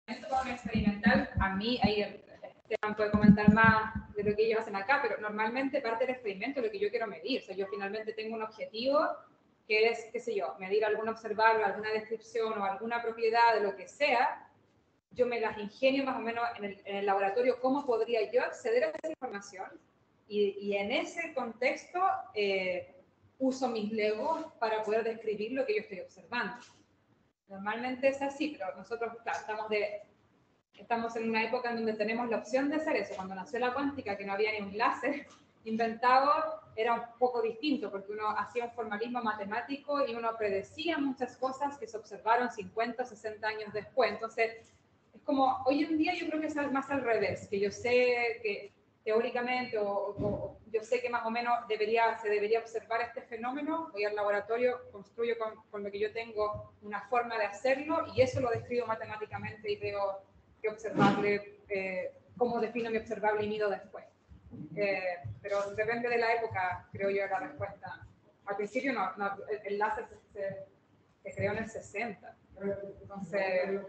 Para un experimental, a mí, ahí Esteban puede comentar más de lo que ellos hacen acá, pero normalmente parte del experimento es lo que yo quiero medir. O sea, yo finalmente tengo un objetivo que es, qué sé yo, medir algún observable, alguna descripción o alguna propiedad de lo que sea. Yo me las ingenio más o menos en el laboratorio cómo podría yo acceder a esa información y en ese contexto uso mis legos para poder describir lo que yo estoy observando. Normalmente es así, pero nosotros, claro, estamos en una época en donde tenemos la opción de hacer eso. Cuando nació la cuántica, que no había ni un láser inventado, era un poco distinto, porque uno hacía un formalismo matemático y uno predecía muchas cosas que se observaron 50, 60 años después. Entonces, es como, hoy en día yo creo que es más al revés, que yo sé que teóricamente o yo sé que más o menos se debería observar este fenómeno, voy al laboratorio, construyo con lo que yo tengo una forma de hacerlo y eso lo describo matemáticamente y veo qué observable, cómo defino mi observable y mido después. Pero depende de la época, creo yo, la respuesta. Al principio el láser se creó en el 60. Entonces,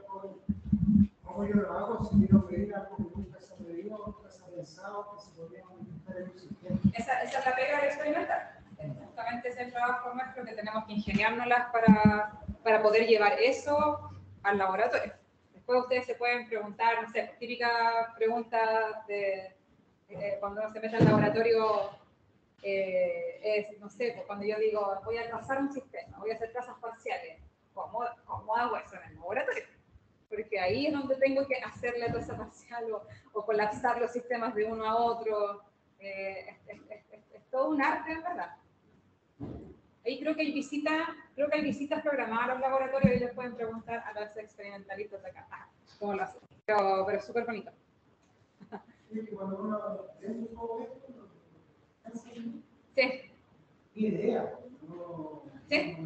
¿cómo yo lo hago si quiero medir algo que nunca se medió, nunca se ha pensado que se podría modificar en un sistema? Esa es la pega del experimental. Justamente es el trabajo nuestro que tenemos que ingeniárnoslas para poder llevar eso al laboratorio. Después ustedes se pueden preguntar, no sé, típica pregunta de cuando uno se mete al laboratorio es, no sé, pues cuando yo digo voy a trazar un sistema, voy a hacer trazas parciales, ¿cómo hago eso en el laboratorio? Porque ahí es donde tengo que hacer la traza parcial o colapsar los sistemas de uno a otro. Es todo un arte, en verdad. Ahí creo que hay visitas programadas a los laboratorios y les pueden preguntar a los experimentalistas de acá cómo lo hacen. Pero es súper bonito. Cuando uno ve todo esto, Sí. Idea. Sí.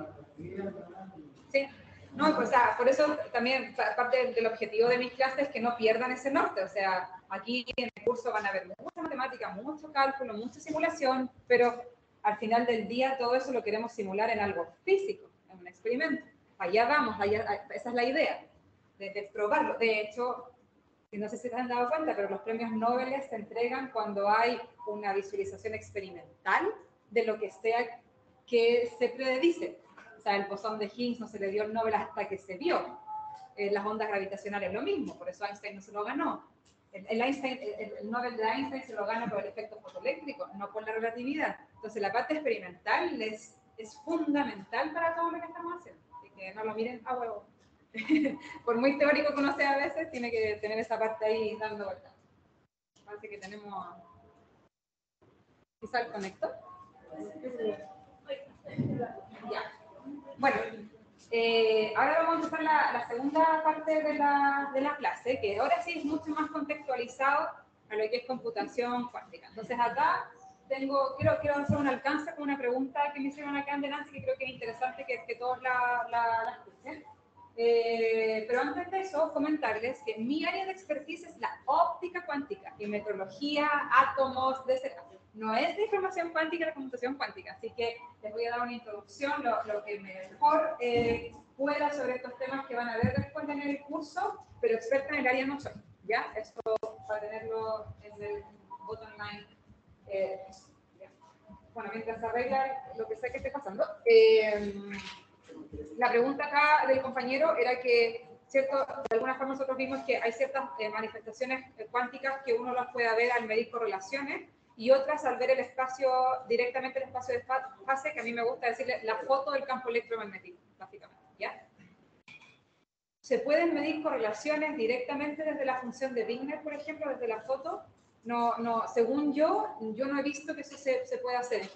Sí. No, pues, o sea, por eso también parte del objetivo de mis clases es que no pierdan ese norte. O sea, aquí en el curso van a ver mucha matemática, mucho cálculo, mucha simulación, pero al final del día todo eso lo queremos simular en algo físico, en un experimento. Allá vamos, esa es la idea, de probarlo. De hecho, no sé si se han dado cuenta, pero los premios Nobel se entregan cuando hay una visualización experimental de lo que sea que se predice. O sea, el bosón de Higgs no se le dio el Nobel hasta que se vio. Las ondas gravitacionales lo mismo, por eso Einstein no se lo ganó. El Nobel de Einstein se lo gana por el efecto fotoeléctrico, no por la relatividad. Entonces, la parte experimental es fundamental para todo lo que estamos haciendo. Así que no lo miren a huevo. Por muy teórico que uno sea a veces, tiene que tener esa parte ahí dando vueltas. Parece que tenemos... ¿Quizá el conector? Ya. Bueno, ahora vamos a empezar la segunda parte de la clase, que ahora sí es mucho más contextualizado a lo que es computación cuántica. Entonces acá quiero hacer un alcance con una pregunta que me hicieron acá en Nancy, que creo que es interesante que todos la escuchen. Pero antes de eso, comentarles que mi área de expertise es la óptica cuántica y metrología, átomos, etc. No es de información cuántica, la computación cuántica, así que les voy a dar una introducción, lo que mejor pueda sobre estos temas que van a ver después en el curso, pero experta en el área no soy, ¿ya? Esto para tenerlo en el bottom line. Bueno, mientras se arregla lo que sea que esté pasando. La pregunta acá del compañero era que, ¿cierto? De alguna forma nosotros vimos que hay ciertas manifestaciones cuánticas que uno las puede ver al medir correlaciones y otras al ver el espacio, directamente el espacio de fase, que a mí me gusta decirle la foto del campo electromagnético, básicamente, ¿ya? ¿Se pueden medir correlaciones directamente desde la función de Wigner, por ejemplo, desde la foto? No, según yo no he visto que eso se pueda hacer. En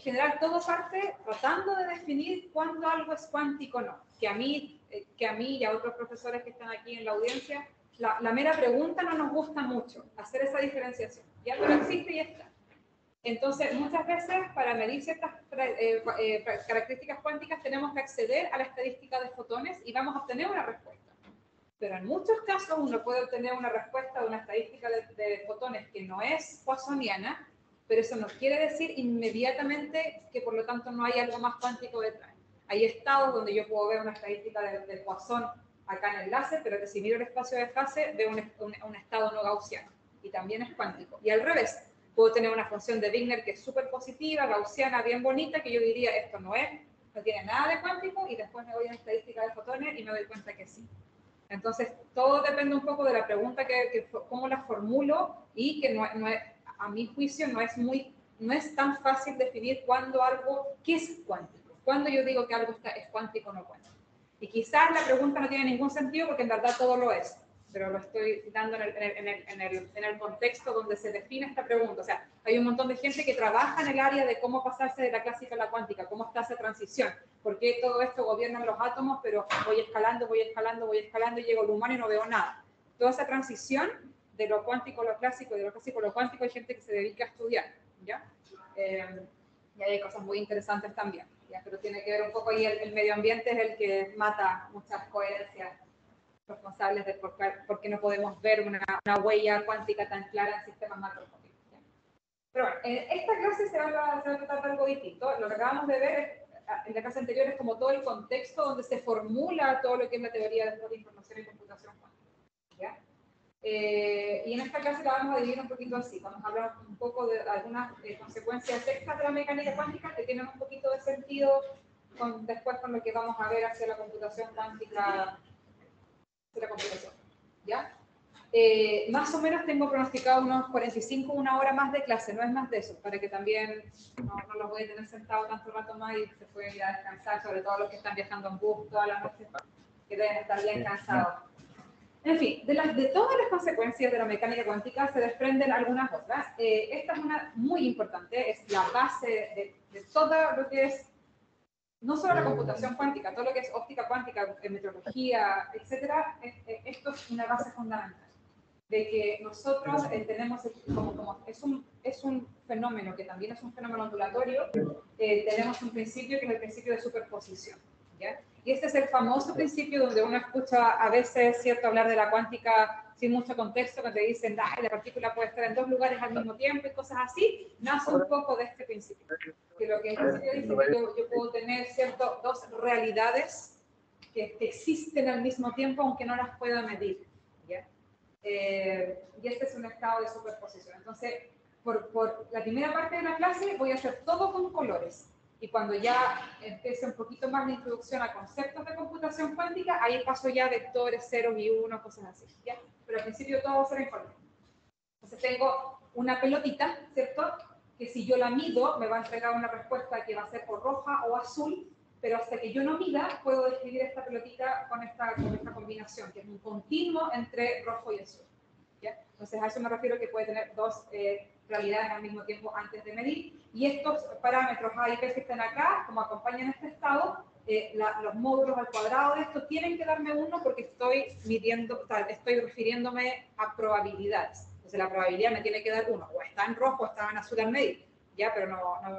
general, todo parte tratando de definir cuándo algo es cuántico o no. Que a mí y a otros profesores que están aquí en la audiencia, la mera pregunta no nos gusta mucho, hacer esa diferenciación. Ya, pero existe y está. Entonces, muchas veces, para medir ciertas características cuánticas, tenemos que acceder a la estadística de fotones y vamos a obtener una respuesta. Pero en muchos casos, uno puede obtener una respuesta de una estadística de fotones que no es poissoniana, pero eso no quiere decir inmediatamente que por lo tanto no hay algo más cuántico detrás. Hay estados donde yo puedo ver una estadística de Poisson acá en el láser, pero que si miro el espacio de fase veo un estado no gaussiano, y también es cuántico. Y al revés, puedo tener una función de Wigner que es súper positiva, gaussiana, bien bonita, que yo diría, esto no tiene nada de cuántico, y después me voy a la estadística de fotones y me doy cuenta que sí. Entonces, todo depende un poco de la pregunta cómo la formulo, y que a mi juicio no es tan fácil definir qué es cuántico, cuando yo digo que algo es cuántico o no cuántico. Y quizás la pregunta no tiene ningún sentido porque en verdad todo lo es, pero lo estoy dando en el contexto donde se define esta pregunta. O sea, hay un montón de gente que trabaja en el área de cómo pasarse de la clásica a la cuántica, cómo está esa transición, por qué todo esto gobierna los átomos, pero voy escalando y llego al humano y no veo nada. Toda esa transición de lo cuántico a lo clásico, de lo clásico a lo cuántico, hay gente que se dedica a estudiar, ¿ya? Y hay cosas muy interesantes también, ¿ya? Pero tiene que ver un poco ahí, el medio ambiente es el que mata muchas coherencias responsables de por qué no podemos ver una huella cuántica tan clara en sistemas macroscópicos. Pero bueno, en esta clase se va a tratar de algo distinto. Lo que acabamos de ver en la clase anterior es como todo el contexto donde se formula todo lo que es la teoría de información y computación cuántica, ¿ya? Y en esta clase la vamos a dividir un poquito así. Vamos a hablar un poco de algunas consecuencias extras de la mecánica cuántica que tienen un poquito de sentido después con lo que vamos a ver hacia la computación cuántica, ¿ya? Más o menos tengo pronosticado unos 45, una hora más de clase, no es más de eso, para que también no los voy a tener sentados tanto rato más y se pueden ir a descansar, sobre todo los que están viajando en bus toda la noche, que deben estar bien cansados. En fin, de todas las consecuencias de la mecánica cuántica se desprenden algunas otras. Esta es una muy importante, es la base de todo lo que es, no solo la computación cuántica, todo lo que es óptica cuántica, metrología, etcétera. Esto es una base fundamental de que nosotros tenemos, como es un fenómeno que también es un fenómeno ondulatorio, tenemos un principio que es el principio de superposición, ¿ya? Y este es el famoso principio donde uno escucha a veces, ¿cierto?, hablar de la cuántica sin mucho contexto, que te dicen, la partícula puede estar en dos lugares al mismo tiempo y cosas así. Nace un poco de este principio. Que lo que el principio dice que yo puedo tener, ¿cierto?, dos realidades que existen al mismo tiempo, aunque no las pueda medir, ¿ya? Y este es un estado de superposición. Entonces, por la primera parte de la clase voy a hacer todo con colores. Y cuando ya empiece un poquito más la introducción a conceptos de computación cuántica, ahí paso ya vectores, ceros y unos, cosas así, ¿ya? Pero al principio todo va a ser en colores. Entonces tengo una pelotita, ¿cierto?, que si yo la mido me va a entregar una respuesta que va a ser o roja o azul, pero hasta que yo no mida puedo describir esta pelotita con esta combinación, que es un continuo entre rojo y azul, ¿ya? Entonces a eso me refiero, que puede tener dos realidades al mismo tiempo antes de medir, y estos parámetros A y B que están acá, como acompañan este estado, los módulos al cuadrado de esto tienen que darme 1 porque estoy refiriéndome a probabilidades. Entonces la probabilidad me tiene que dar 1, o está en rojo o está en azul al medio, ¿ya? Pero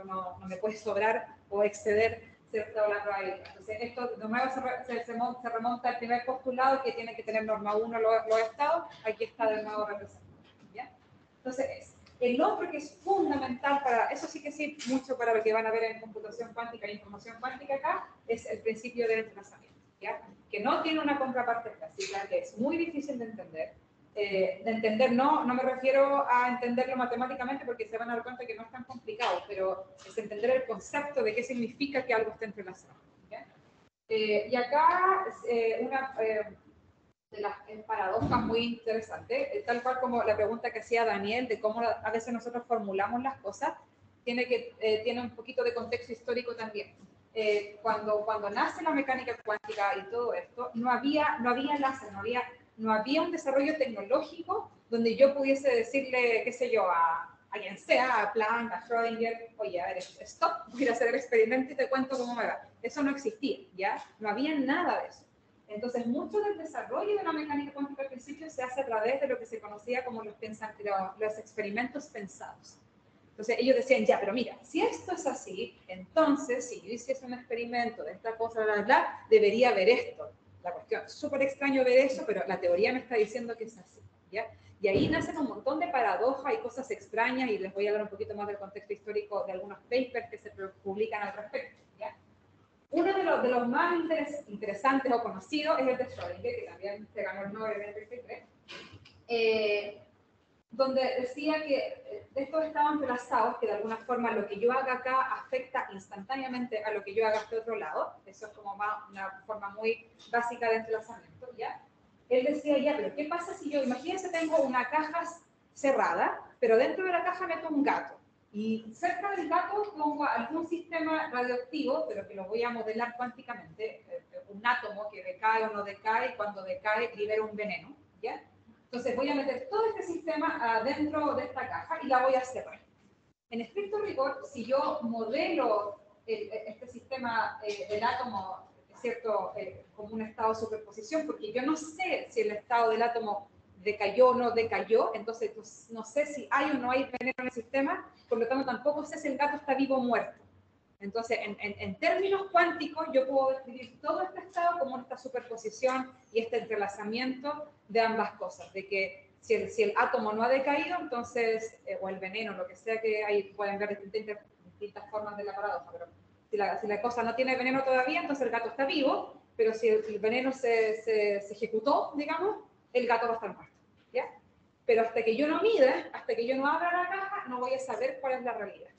no me puede sobrar o exceder, ¿cierto?, la probabilidad. Entonces esto de nuevo se remonta al primer postulado, que tiene que tener norma 1 los estados. Aquí está de nuevo representado, ¿ya? Entonces el otro que es fundamental para, eso sí que sí, mucho para lo que van a ver en computación cuántica e información cuántica acá, es el principio del entrelazamiento, ¿ya? Que no tiene una contraparte clásica, que es muy difícil de entender. No me refiero a entenderlo matemáticamente, porque se van a dar cuenta que no es tan complicado, pero es entender el concepto de qué significa que algo esté entrelazado, ¿ya? Y acá una de las paradojas muy interesantes, tal cual como la pregunta que hacía Daniel de cómo a veces nosotros formulamos las cosas, tiene un poquito de contexto histórico también. Cuando nace la mecánica cuántica y todo esto, no había láser, no había un desarrollo tecnológico donde yo pudiese decirle, qué sé yo, a quien sea, a Planck, a Schrödinger, oye, stop, voy a ir a hacer el experimento y te cuento cómo me va. Eso no existía, ¿ya? No había nada de eso. Entonces, mucho del desarrollo de la mecánica cuántica al principio se hace a través de lo que se conocía como los experimentos pensados. Entonces, ellos decían, ya, pero mira, si esto es así, entonces, si yo hiciese un experimento de esta cosa, bla, bla, bla, debería haber esto. La cuestión, súper extraño ver eso, pero la teoría me está diciendo que es así, ¿ya? Y ahí nacen un montón de paradojas y cosas extrañas, y les voy a hablar un poquito más del contexto histórico de algunos papers que se publican al respecto, ¿ya? Uno de los más interesantes o conocidos es el de Schrödinger, que también se ganó el Nobel en el 33, donde decía que estos estados entrelazados, que de alguna forma lo que yo haga acá afecta instantáneamente a lo que yo haga este otro lado. Eso es como una forma muy básica de entrelazamiento, ¿ya? Él decía, ya, pero ¿qué pasa si yo, imagínense, tengo una caja cerrada, pero dentro de la caja meto un gato? Y cerca del gato pongo algún sistema radioactivo, pero que lo voy a modelar cuánticamente, un átomo que decae o no decae, y cuando decae libera un veneno, ¿ya? Entonces voy a meter todo este sistema dentro de esta caja y la voy a cerrar. En estricto rigor, si yo modelo este sistema del átomo, ¿cierto? Como un estado de superposición, porque yo no sé si el estado del átomo decayó o no decayó, entonces pues, no sé si hay o no hay veneno en el sistema, por lo tanto tampoco sé si el gato está vivo o muerto. Entonces, en términos cuánticos, yo puedo describir todo este estado como esta superposición y este entrelazamiento de ambas cosas, de que si el átomo no ha decaído, entonces, o el veneno, lo que sea que hay, pueden ver distintas formas de la paradoja, pero si la cosa no tiene veneno todavía, entonces el gato está vivo, pero si el veneno se ejecutó, digamos, el gato va a estar muerto, ¿ya? Pero hasta que yo no mida, hasta que yo no abra la caja, no voy a saber cuál es la realidad,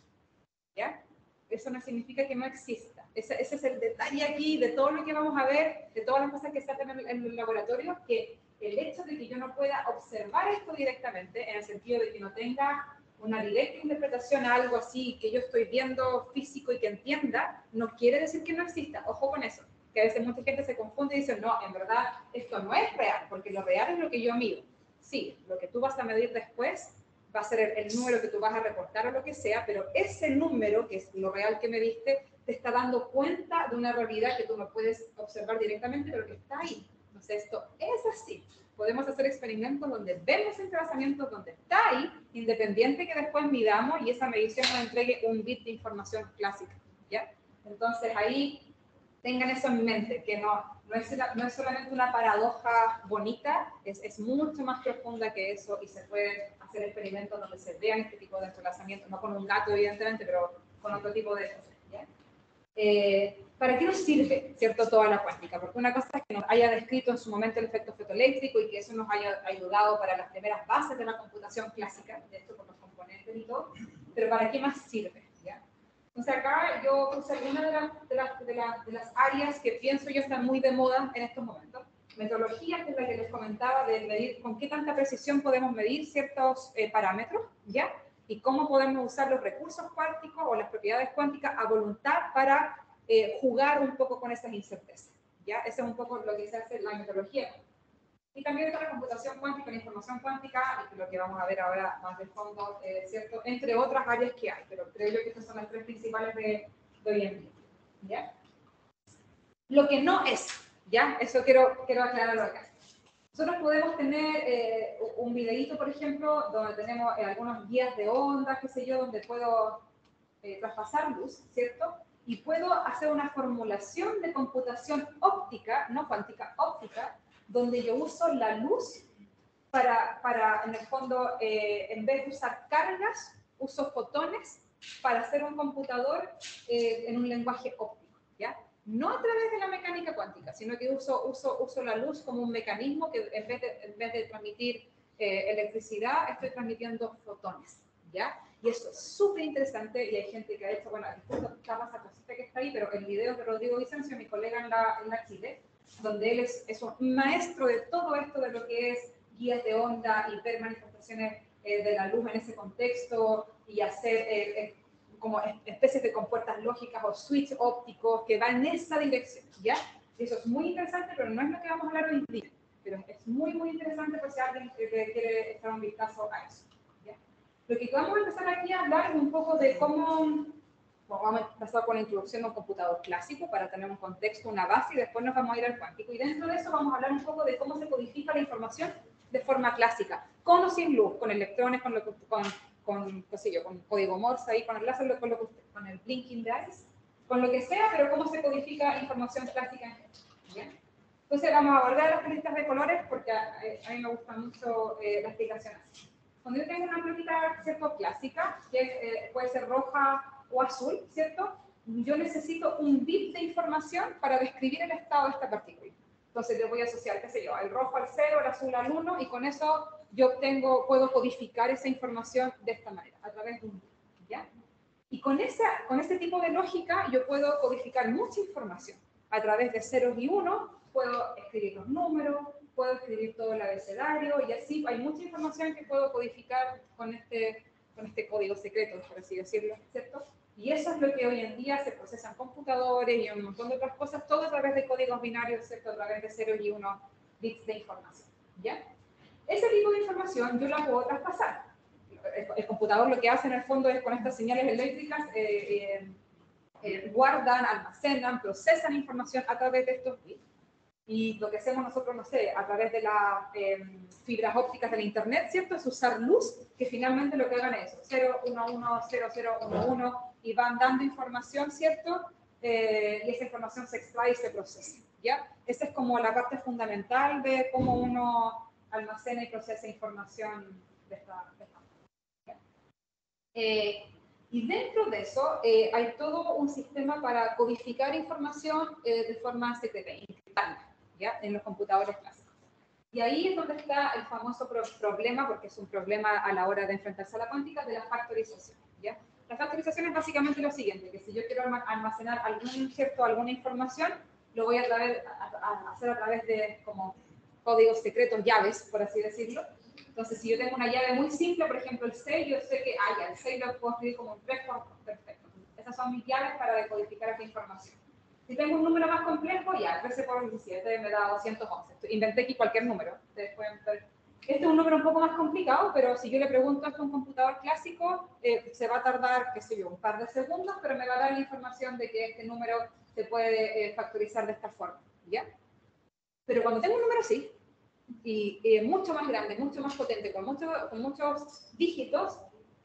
¿ya? Eso no significa que no exista. Ese es el detalle aquí de todo lo que vamos a ver, de todas las cosas que se hacen en el laboratorio, que el hecho de que yo no pueda observar esto directamente, en el sentido de que no tenga una directa interpretación a algo así que yo estoy viendo físico y que entienda, no quiere decir que no exista. Ojo con eso, que a veces mucha gente se confunde y dice, no, en verdad esto no es real, porque lo real es lo que yo mido. Sí, lo que tú vas a medir después va a ser el número que tú vas a reportar o lo que sea, pero ese número, que es lo real que me diste, te está dando cuenta de una realidad que tú no puedes observar directamente, pero que está ahí. Entonces, esto es así. Podemos hacer experimentos donde vemos entrelazamientos, donde está ahí, independiente que después midamos y esa medición nos entregue un bit de información clásica, ¿ya? Entonces, ahí tengan eso en mente, que no es solamente una paradoja bonita, es mucho más profunda que eso y se pueden hacer experimentos donde se vean este tipo de entrelazamiento, no con un gato evidentemente, pero con otro tipo de cosas, ¿ya? ¿Para qué nos sirve, cierto, toda la cuántica? Porque una cosa es que nos haya descrito en su momento el efecto fotoeléctrico y que eso nos haya ayudado para las primeras bases de la computación clásica, de hecho con los componentes y todo, pero ¿para qué más sirve? ¿Ya? Entonces acá yo puse algunas de las áreas que pienso yo están muy de moda en estos momentos. Metrología, que es la que les comentaba, de medir con qué tanta precisión podemos medir ciertos parámetros, ¿ya? Y cómo podemos usar los recursos cuánticos o las propiedades cuánticas a voluntad para jugar un poco con esas incertezas, ¿ya? Eso es un poco lo que se hace en la metrología. Y también está la computación cuántica, la información cuántica, y lo que vamos a ver ahora más de fondo, ¿cierto? Entre otras áreas que hay, pero creo yo que estas son las tres principales de hoy en día, ¿ya? Lo que no es, ¿ya? Eso quiero aclararlo acá. Nosotros podemos tener un videíto, por ejemplo, donde tenemos algunos guías de onda, qué sé yo, donde puedo traspasar luz, ¿cierto? Y puedo hacer una formulación de computación óptica, no cuántica, óptica, donde yo uso la luz para en el fondo, en vez de usar cargas, uso fotones para hacer un computador en un lenguaje óptico, ¿ya? No a través de la mecánica cuántica, sino que uso la luz como un mecanismo que en vez de transmitir electricidad, estoy transmitiendo fotones, ¿ya? Y eso es súper interesante y hay gente que ha hecho, bueno, justo estaba esa cosita que está ahí, pero el video de Rodrigo Vicencio, mi colega en la Chile, donde él es un maestro de todo esto de lo que es guías de onda y ver manifestaciones de la luz en ese contexto y hacer como especies de compuertas lógicas o switch ópticos que van en esa dirección, ¿ya? Y eso es muy interesante, pero no es lo que vamos a hablar hoy día. Pero es muy, muy interesante por si alguien quiere echar un vistazo a eso, ¿ya? Lo que vamos a empezar aquí a hablar es un poco de cómo vamos a empezar con la introducción a un computador clásico para tener un contexto, una base, y después nos vamos a ir al cuántico. Y dentro de eso vamos a hablar un poco de cómo se codifica la información de forma clásica, con o sin luz, con electrones, qué sé yo, con código Morse, ahí, con el láser, con el blinking de eyes, con lo que sea, pero cómo se codifica información clásica en general, ¿bien? Entonces vamos a volver a las paletas de colores porque a mí me gusta mucho la explicación así. Cuando yo tengo una planita, ¿cierto?, clásica, que puede ser roja o azul, ¿cierto? yo necesito un bit de información para describir el estado de esta partícula. Entonces le voy a asociar, qué sé yo, el rojo al 0, el azul al 1, y con eso yo puedo codificar esa información de esta manera, a través de un bit, ¿ya? Y con ese tipo de lógica yo puedo codificar mucha información. A través de ceros y unos puedo escribir los números, puedo escribir todo el abecedario, y así hay mucha información que puedo codificar con este código secreto, por así decirlo, ¿cierto? Y eso es lo que hoy en día se procesa en computadores y en un montón de otras cosas, todo a través de códigos binarios, ¿cierto? A través de ceros y unos bits de información, ¿ya? Ese tipo de información yo la puedo traspasar. El computador lo que hace en el fondo es, con estas señales eléctricas, guardan, almacenan, procesan información a través de estos bits. Y lo que hacemos nosotros, no sé, a través de las fibras ópticas del Internet, ¿cierto? Es usar luz, que finalmente lo que hagan es 0, 1, 1, 0, 0, 1, 1, y van dando información, ¿cierto? Y esa información se extrae y se procesa, ¿ya? Esa es como la parte fundamental de cómo uno almacena y procesa información de esta manera. Y dentro de eso hay todo un sistema para codificar información de forma secreta, encriptada, ¿ya? En los computadores clásicos. Y ahí es donde está el famoso problema, porque es un problema a la hora de enfrentarse a la cuántica, de la factorización, ¿ya? La factorización es básicamente lo siguiente, que si yo quiero almacenar alguna información, lo voy a hacer a través de como códigos secretos, llaves, por así decirlo. Entonces, si yo tengo una llave muy simple, por ejemplo el 6, yo sé que el 6 lo puedo escribir como un 3 por perfecto. Esas son mis llaves para decodificar esta información. Si tengo un número más complejo, 13 por 17 me da 211. Inventé aquí cualquier número. Ustedes pueden ver. Este es un número un poco más complicado, pero si yo le pregunto esto a un computador clásico, se va a tardar, qué sé yo, un par de segundos, pero me va a dar la información de que este número se puede factorizar de esta forma, ¿ya? Pero cuando tengo un número así, y mucho más grande, mucho más potente, con muchos dígitos,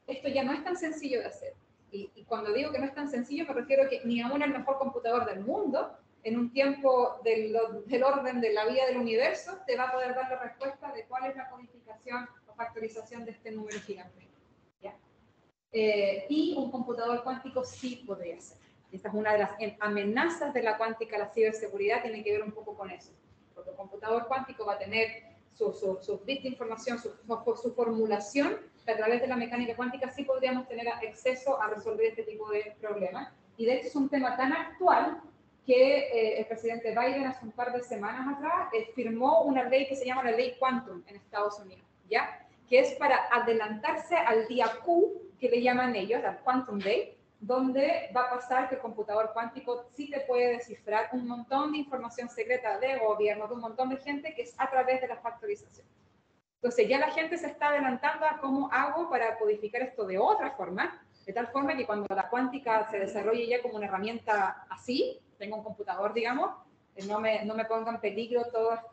esto ya no es tan sencillo de hacer. Y cuando digo que no es tan sencillo, me refiero a que ni aún el mejor computador del mundo, en un tiempo del orden de la vida del universo, te va a poder dar la respuesta de cuál es la codificación o factorización de este número gigante. ¿Ya? Y un computador cuántico sí podría ser. Esta es una de las amenazas de la cuántica, la ciberseguridad, tiene que ver un poco con eso. Porque el computador cuántico va a tener sus bits de información, su formulación, que a través de la mecánica cuántica sí podríamos tener acceso a resolver este tipo de problemas. Y de hecho es un tema tan actual que el presidente Biden hace un par de semanas atrás firmó una ley que se llama la ley Quantum en Estados Unidos, ¿ya? Que es para adelantarse al día Q, que le llaman ellos, al Quantum Day, donde va a pasar que el computador cuántico sí te puede descifrar un montón de información secreta de gobierno, de un montón de gente, que es a través de la factorización. Entonces ya la gente se está adelantando a cómo hago para codificar esto de otra forma, de tal forma que cuando la cuántica se desarrolle ya como una herramienta así, tengo un computador, digamos, no me ponga en peligro toda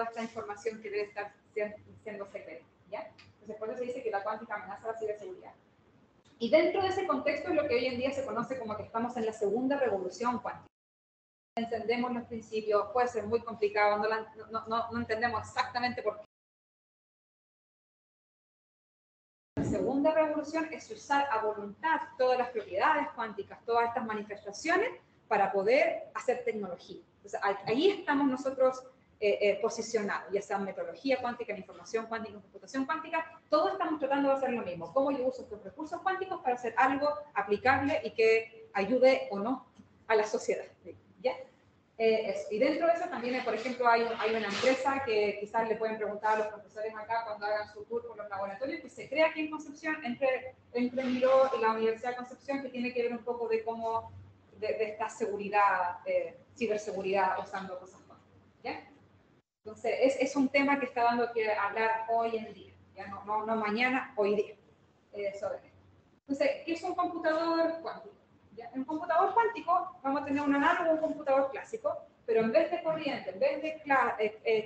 esta información que debe estar siendo secreta, ¿ya? Entonces por eso se dice que la cuántica amenaza la ciberseguridad. Y dentro de ese contexto es lo que hoy en día se conoce como que estamos en la segunda revolución cuántica. Entendemos los principios, puede ser muy complicado, no entendemos exactamente por qué. La segunda revolución es usar a voluntad todas las propiedades cuánticas, todas estas manifestaciones para poder hacer tecnología. Entonces, ahí estamos nosotros posicionados, ya sea en metodología cuántica, en información cuántica, en computación cuántica, todos estamos tratando de hacer lo mismo. ¿Cómo yo uso estos recursos cuánticos para hacer algo aplicable y que ayude o no a la sociedad? ¿Ya? Y dentro de eso también, por ejemplo, hay una empresa que quizás le pueden preguntar a los profesores acá cuando hagan su tour por los laboratorios, que se crea aquí en Concepción, entre Milo y la Universidad de Concepción, que tiene que ver un poco de cómo, de esta seguridad, ciberseguridad usando cosas cuánticas, ¿ya? Entonces, es un tema que está dando que hablar hoy en día, ya no mañana, hoy día, sobre esto. Entonces, ¿qué es un computador cuántico? ¿Ya? En un computador cuántico vamos a tener un análogo a un computador clásico, pero en vez de corriente, en vez de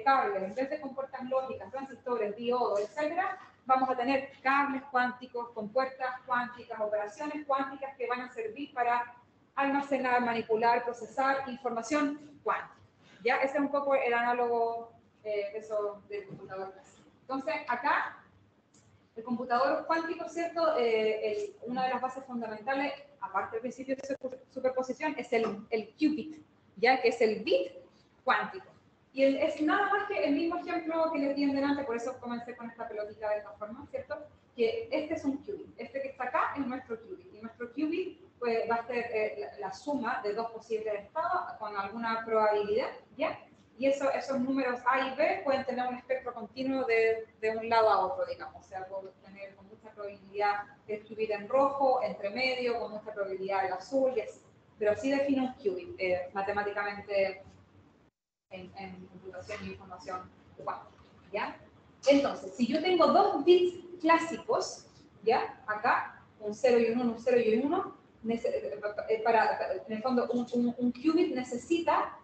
cables, en vez de compuertas lógicas, transistores, diodos, etcétera, vamos a tener cables cuánticos con puertas cuánticas, operaciones cuánticas que van a servir para almacenar, manipular, procesar información cuántica. ¿Ya? Ese es un poco el análogo del computador clásico. Entonces, acá, el computador cuántico, ¿cierto? Una de las bases fundamentales, aparte del principio de superposición, es el qubit, ya que es el bit cuántico. Y es nada más que el mismo ejemplo que les di en delante, por eso comencé con esta pelotita de esta forma, ¿cierto? Que este es un qubit, este que está acá es nuestro qubit, y nuestro qubit pues, va a ser la suma de dos posibles estados con alguna probabilidad, ¿ya? Y esos números A y B pueden tener un espectro continuo de un lado a otro, digamos. O sea, pueden tener con mucha probabilidad el qubit en rojo, entre medio, con mucha probabilidad el azul, y así. Pero así define un qubit matemáticamente en computación y información cuántica, ¿ya? Entonces, si yo tengo dos bits clásicos, ¿ya? Acá, un 0 y un 1, un 0 y un 1, en el fondo, un qubit necesita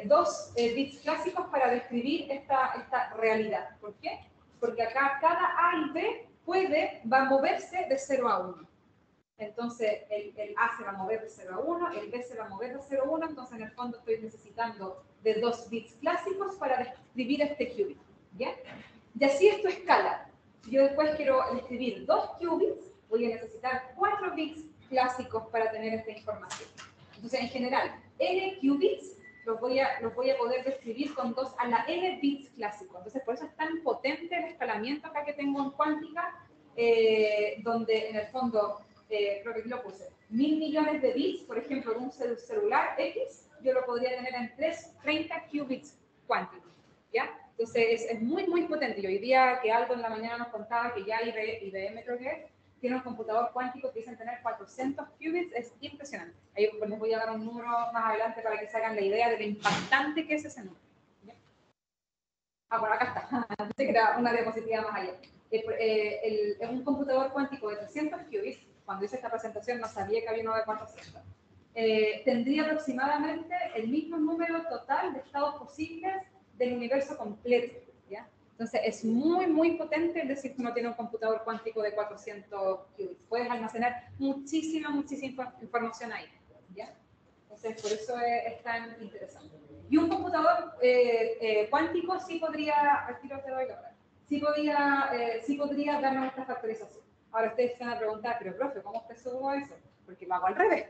dos bits clásicos para describir esta realidad. ¿Por qué? Porque acá cada A y B va a moverse de 0 a 1. Entonces, el A se va a mover de 0 a 1, el B se va a mover de 0 a 1, entonces en el fondo estoy necesitando de dos bits clásicos para describir este qubit, ¿ya? Y así esto escala. Si yo después quiero escribir dos qubits, voy a necesitar 4 bits clásicos para tener esta información. Entonces, en general, n qubits los voy a poder describir con 2 a la n bits clásicos. Entonces, por eso es tan potente el escalamiento acá que tengo en cuántica, donde en el fondo, creo que aquí lo puse, 1000 millones de bits, por ejemplo, de un celular X, yo lo podría tener en 30 qubits cuánticos, ¿ya? Entonces, es muy, muy potente. Y hoy día que Aldo en la mañana nos contaba que ya IBM, creo que tiene un computador cuántico que dicen tener 400 qubits, es impresionante. Ahí les voy a dar un número más adelante para que se hagan la idea de lo impactante que es ese número. ¿Ya? Bueno, acá está. Pensé que era una diapositiva más allá. Un computador cuántico de 300 qubits, cuando hice esta presentación no sabía que había uno de 400. Tendría aproximadamente el mismo número total de estados posibles del universo completo, ¿ya? Entonces es muy, muy potente, es decir, que uno tiene un computador cuántico de 400 qubits. Puedes almacenar muchísima información ahí, ¿ya? Entonces por eso es tan interesante. Y un computador cuántico sí podría, al tiro te doy la hora, sí podría darnos esta factorización. Ahora ustedes se van a preguntar, pero profe, ¿cómo usted supo eso? Porque lo hago al revés.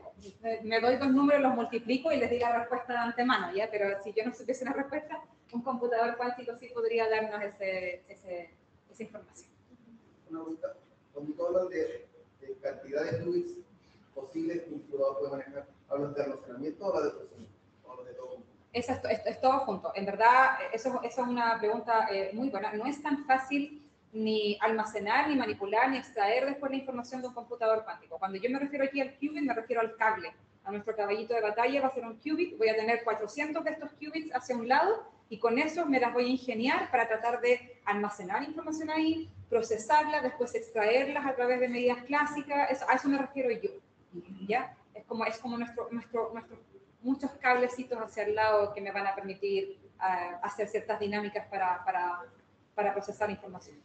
Me doy dos números, los multiplico y les di la respuesta de antemano, ¿ya? Pero si yo no supiese la respuesta, un computador cuántico sí podría darnos esa información. Una pregunta. Cuando tú hablas de cantidad de qubits posibles que un computador puede manejar, ¿hablas de almacenamiento o de procesamiento? ¿O hablas de todo? Es todo junto. En verdad, eso es una pregunta muy buena. No es tan fácil ni almacenar, ni manipular, ni extraer después la información de un computador cuántico. Cuando yo me refiero aquí al qubit, me refiero al cable. A nuestro caballito de batalla va a ser un qubit, voy a tener 400 de estos qubits hacia un lado y con eso me las voy a ingeniar para tratar de almacenar información ahí, procesarla, después extraerlas a través de medidas clásicas. A eso me refiero yo, ¿ya? Es como muchos cablecitos hacia el lado que me van a permitir hacer ciertas dinámicas para procesar información.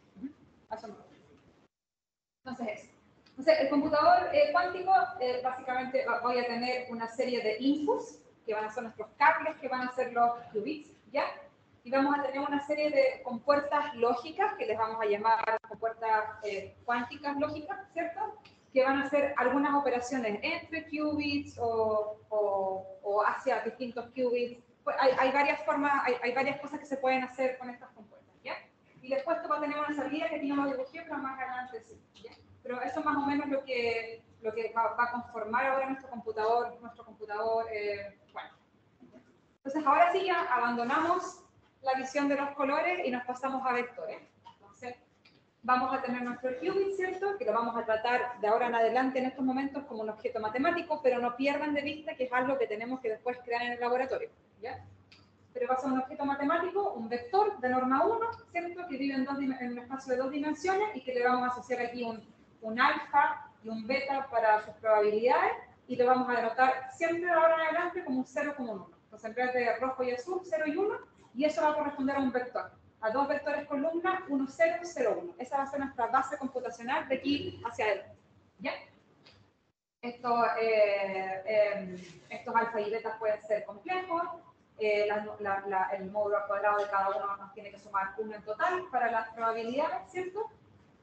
Entonces, el computador cuántico, básicamente voy a tener una serie de inputs, que van a ser nuestros cables, que van a ser los qubits, ¿ya? Y vamos a tener una serie de compuertas lógicas, que les vamos a llamar compuertas cuánticas lógicas, ¿cierto? Que van a hacer algunas operaciones entre qubits o hacia distintos qubits. Pues hay varias formas, hay varias cosas que se pueden hacer con estas compuertas, ¿ya? Y después esto va a tener una salida que aquí no lo dibujé, pero más adelante sí, ¿ya? Pero eso es más o menos lo que va a conformar ahora nuestro computador bueno. Entonces ahora sí ya abandonamos la visión de los colores y nos pasamos a vectores. Entonces vamos a tener nuestro qubit, ¿cierto? Que lo vamos a tratar de ahora en adelante en estos momentos como un objeto matemático, pero no pierdan de vista que es algo que tenemos que después crear en el laboratorio, ¿ya? Pero va a ser un objeto matemático, un vector de norma 1, ¿cierto? Que vive en un espacio de 2 dimensiones y que le vamos a asociar aquí un alfa y un beta para sus probabilidades y lo vamos a denotar siempre de ahora en adelante como un 0 como un 1. Entonces en vez de rojo y azul, 0 y 1, y eso va a corresponder a un vector, a dos vectores columna, 1, 0, 0, 1. Esa va a ser nuestra base computacional de aquí hacia adelante, ¿ya? Estos alfa y betas pueden ser complejos. El módulo al cuadrado de cada uno nos tiene que sumar 1 en total para las probabilidades, ¿cierto?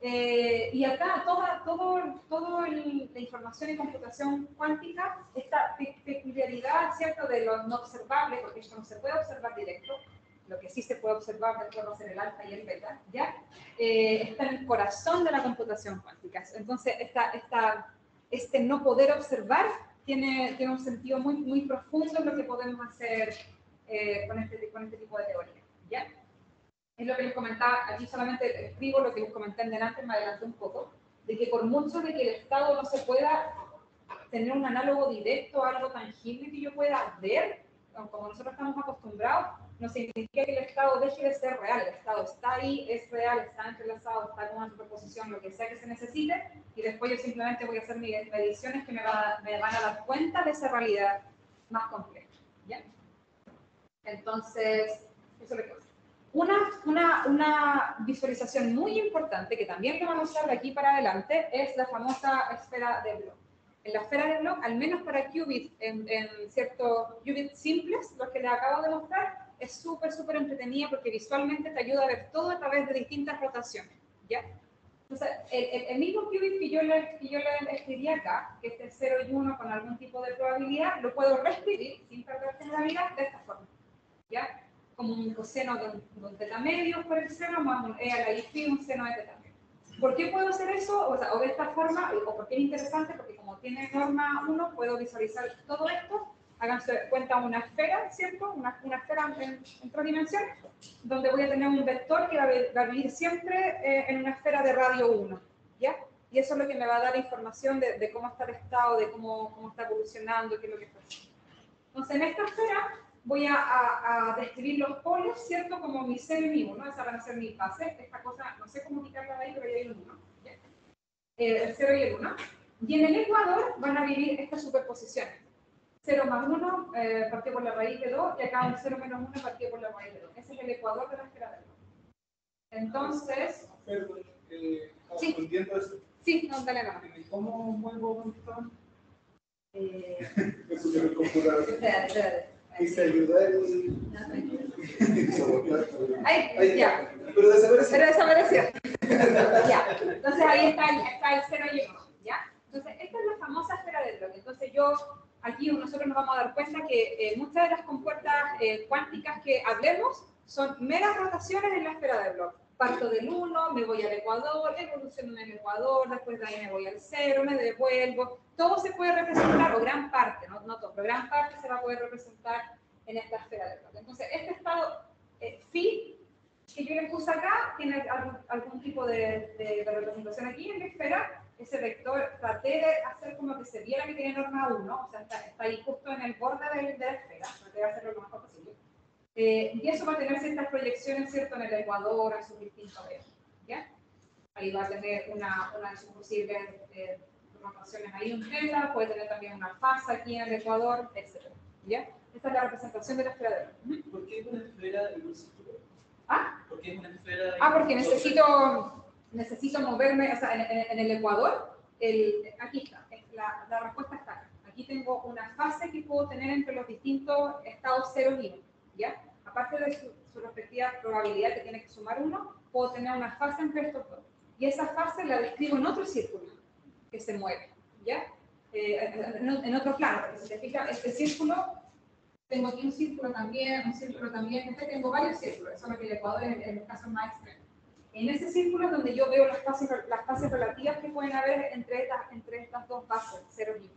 Y acá toda la información y computación cuántica, esta peculiaridad, ¿cierto?, de lo no observable, porque esto no se puede observar directo, lo que sí se puede observar después va a ser el alfa y el beta, ¿ya? Está en el corazón de la computación cuántica. Entonces, este no poder observar tiene un sentido muy profundo en lo que podemos hacer con este tipo de teoría, ¿ya? Es lo que les comentaba, aquí solamente escribo lo que les comenté en delante, me adelanté un poco, de que por mucho de que el Estado no se pueda tener un análogo directo a algo tangible que yo pueda ver, como nosotros estamos acostumbrados, no significa que el Estado deje de ser real. El Estado está ahí, es real, está entrelazado, está con una superposición, lo que sea que se necesite, y después yo simplemente voy a hacer mis mediciones que me van a dar cuenta de esa realidad más compleja, ¿ya? Entonces, eso es lo que pasa. Una visualización muy importante, que también lo vamos a usar de aquí para adelante, es la famosa esfera de Bloch. En la esfera de Bloch, al menos para qubits, en ciertos qubits simples, los que les acabo de mostrar, es súper entretenida porque visualmente te ayuda a ver todo a través de distintas rotaciones, ¿ya? Entonces, el mismo qubit que yo le escribí acá, que es 0 y 1 con algún tipo de probabilidad, lo puedo reescribir sin perder generalidad de esta forma, ¿ya? Como un coseno de un teta medio por el seno más un e a la i un seno de teta medio. ¿Por qué puedo hacer eso? O de esta forma, o porque es interesante, porque como tiene norma 1, puedo visualizar todo esto. Háganse cuenta una esfera, ¿cierto? Una esfera en 3 dimensiones, donde voy a tener un vector que va a vivir siempre en una esfera de radio 1, ¿ya? Y eso es lo que me va a dar información de cómo está el estado, de cómo está evolucionando, qué es lo que está haciendo. Entonces, en esta esfera voy a describir los polos, ¿cierto? Como mi 0 y mi 1, esas van a ser mis bases. Esta cosa, no sé cómo quitarla de ahí, pero ya hay un 1. El 0 y el 1. Y en el ecuador van a vivir estas superposiciones. 0 más 1 partido por la raíz de 2, y acá un 0 menos 1 partido por la raíz de 2. Ese es el ecuador de la esfera de 2. Entonces... Perdón, sí. entiendo eso. Sí, no, dale nada. ¿Cómo muevo un botón? Eso yo me computador. Espérate. Y se ayuda el... Ahí, ya. Pero desapareció. Ya. Entonces ahí está el 0 y el 1, ¿ya? Entonces esta es la famosa esfera de Bloch. Entonces aquí nosotros nos vamos a dar cuenta que muchas de las compuertas cuánticas que hablemos son meras rotaciones en la esfera de Bloch. Parto del 1, me voy al ecuador, evoluciono en el ecuador, después de ahí me voy al 0, me devuelvo. Todo se puede representar, o gran parte, no todo, pero gran parte se va a poder representar en esta esfera de Bloch. Entonces, este estado phi que yo le puse acá tiene algún tipo de representación aquí en la esfera. Ese vector traté de hacer como que se viera que tiene norma 1, o sea, está ahí justo en el borde de la esfera, traté de hacerlo lo mejor posible. Y eso va a tener ciertas proyecciones, ¿cierto?, en el ecuador, en sus distintos ejes, ¿ya? Ahí va a tener una de sus posibles rotaciones ahí un teta, puede tener también una fase aquí en el ecuador, etc. ¿Ya? Esta es la representación de la esfera de Bloch. ¿Por qué es una esfera de un círculo? ¿Ah? ¿Por qué es una esfera? Porque necesito moverme, o sea, en el ecuador, aquí está, la respuesta está acá. Aquí tengo una fase que puedo tener entre los distintos estados 0 y 1, ¿ya? Aparte de su respectiva probabilidad que tiene que sumar 1, puedo tener una fase entre estos dos. Y esa fase la describo en otro círculo que se mueve, ¿ya? En otro plano, porque si te fijas, este círculo, tengo aquí un círculo también, tengo varios círculos, solo que el ecuador es el caso más extremo. En ese círculo es donde yo veo las fases relativas que pueden haber entre estas dos bases, 0 y 1.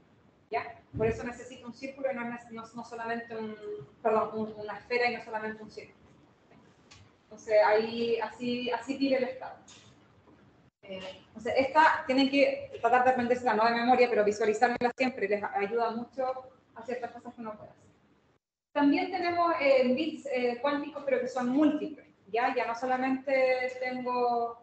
¿Ya? Por eso necesito un círculo y no solamente una esfera y no solamente un círculo. Entonces, ahí, así tira el estado. Entonces, esta tienen que tratar de aprenderse no de memoria, pero visualizarla siempre les ayuda mucho a ciertas cosas que uno puede hacer. También tenemos bits cuánticos, pero que son múltiples. Ya no solamente tengo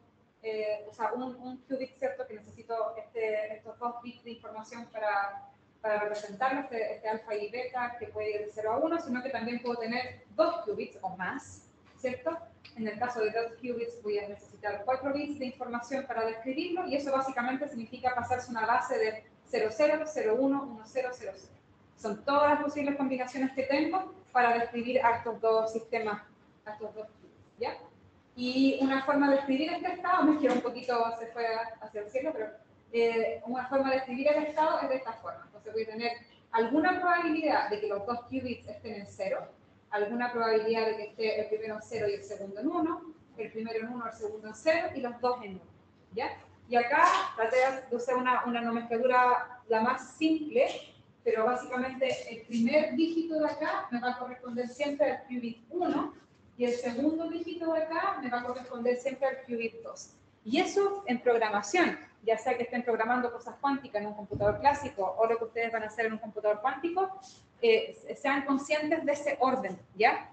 un qubit, ¿cierto? Que necesito estos 2 bits de información para representarlo, este alfa y beta, que puede ir de 0 a 1, sino que también puedo tener 2 qubits o más, ¿cierto? En el caso de 2 qubits voy a necesitar 4 bits de información para describirlo, y eso básicamente significa pasarse una base de 00, 01, 10, 00. Son todas las posibles combinaciones que tengo para describir a estos dos sistemas, a estos dos qubits, ¿ya? Y una forma de escribir este estado, me quedó un poquito, se fue hacia el cielo, pero una forma de escribir el estado es de esta forma. Entonces voy a tener alguna probabilidad de que los dos qubits estén en 0, alguna probabilidad de que esté el primero en 0 y el segundo en 1, el primero en 1, el segundo en 0 y los dos en 1. ¿Ya? Y acá traté de usar una nomenclatura la más simple, pero básicamente el primer dígito de acá me va a corresponder siempre al qubit 1 y el segundo dígito de acá me va a corresponder siempre al qubit 2. Y eso en programación, ya sea que estén programando cosas cuánticas en un computador clásico o lo que ustedes van a hacer en un computador cuántico, sean conscientes de ese orden, ¿ya?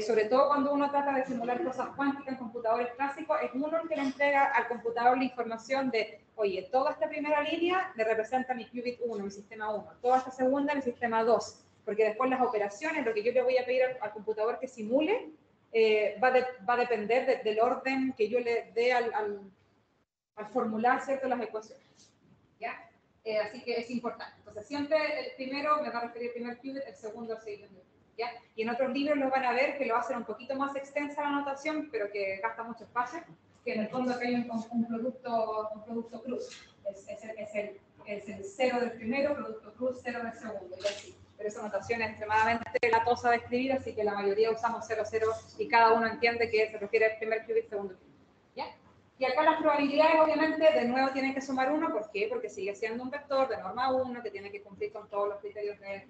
Sobre todo cuando uno trata de simular cosas cuánticas en computadores clásicos, es uno el que le entrega al computador la información de, oye, toda esta primera línea me representa mi qubit 1, mi sistema 1, toda esta segunda mi sistema 2, porque después las operaciones, lo que yo le voy a pedir al computador que simule, va a depender del orden que yo le dé al formular, ¿cierto?, las ecuaciones, ¿ya? Así que es importante. Entonces, siempre el primero me va a referir al primer qubit, el segundo al segundo. ¿Ya? Y en otros libros lo van a ver que lo hacen un poquito más extensa la notación, pero que gasta mucho espacio, que en el fondo acá hay un producto cruz. Es el 0 del primero, producto cruz, 0 del segundo, y así. Pero esa notación es extremadamente latosa de escribir, así que la mayoría usamos 0, 0, y cada uno entiende que se refiere al primer qubit, segundo qubit. ¿Ya? Y acá las probabilidades, obviamente, de nuevo tienen que sumar 1. ¿Por qué? Porque sigue siendo un vector de norma 1 que tiene que cumplir con todos los criterios de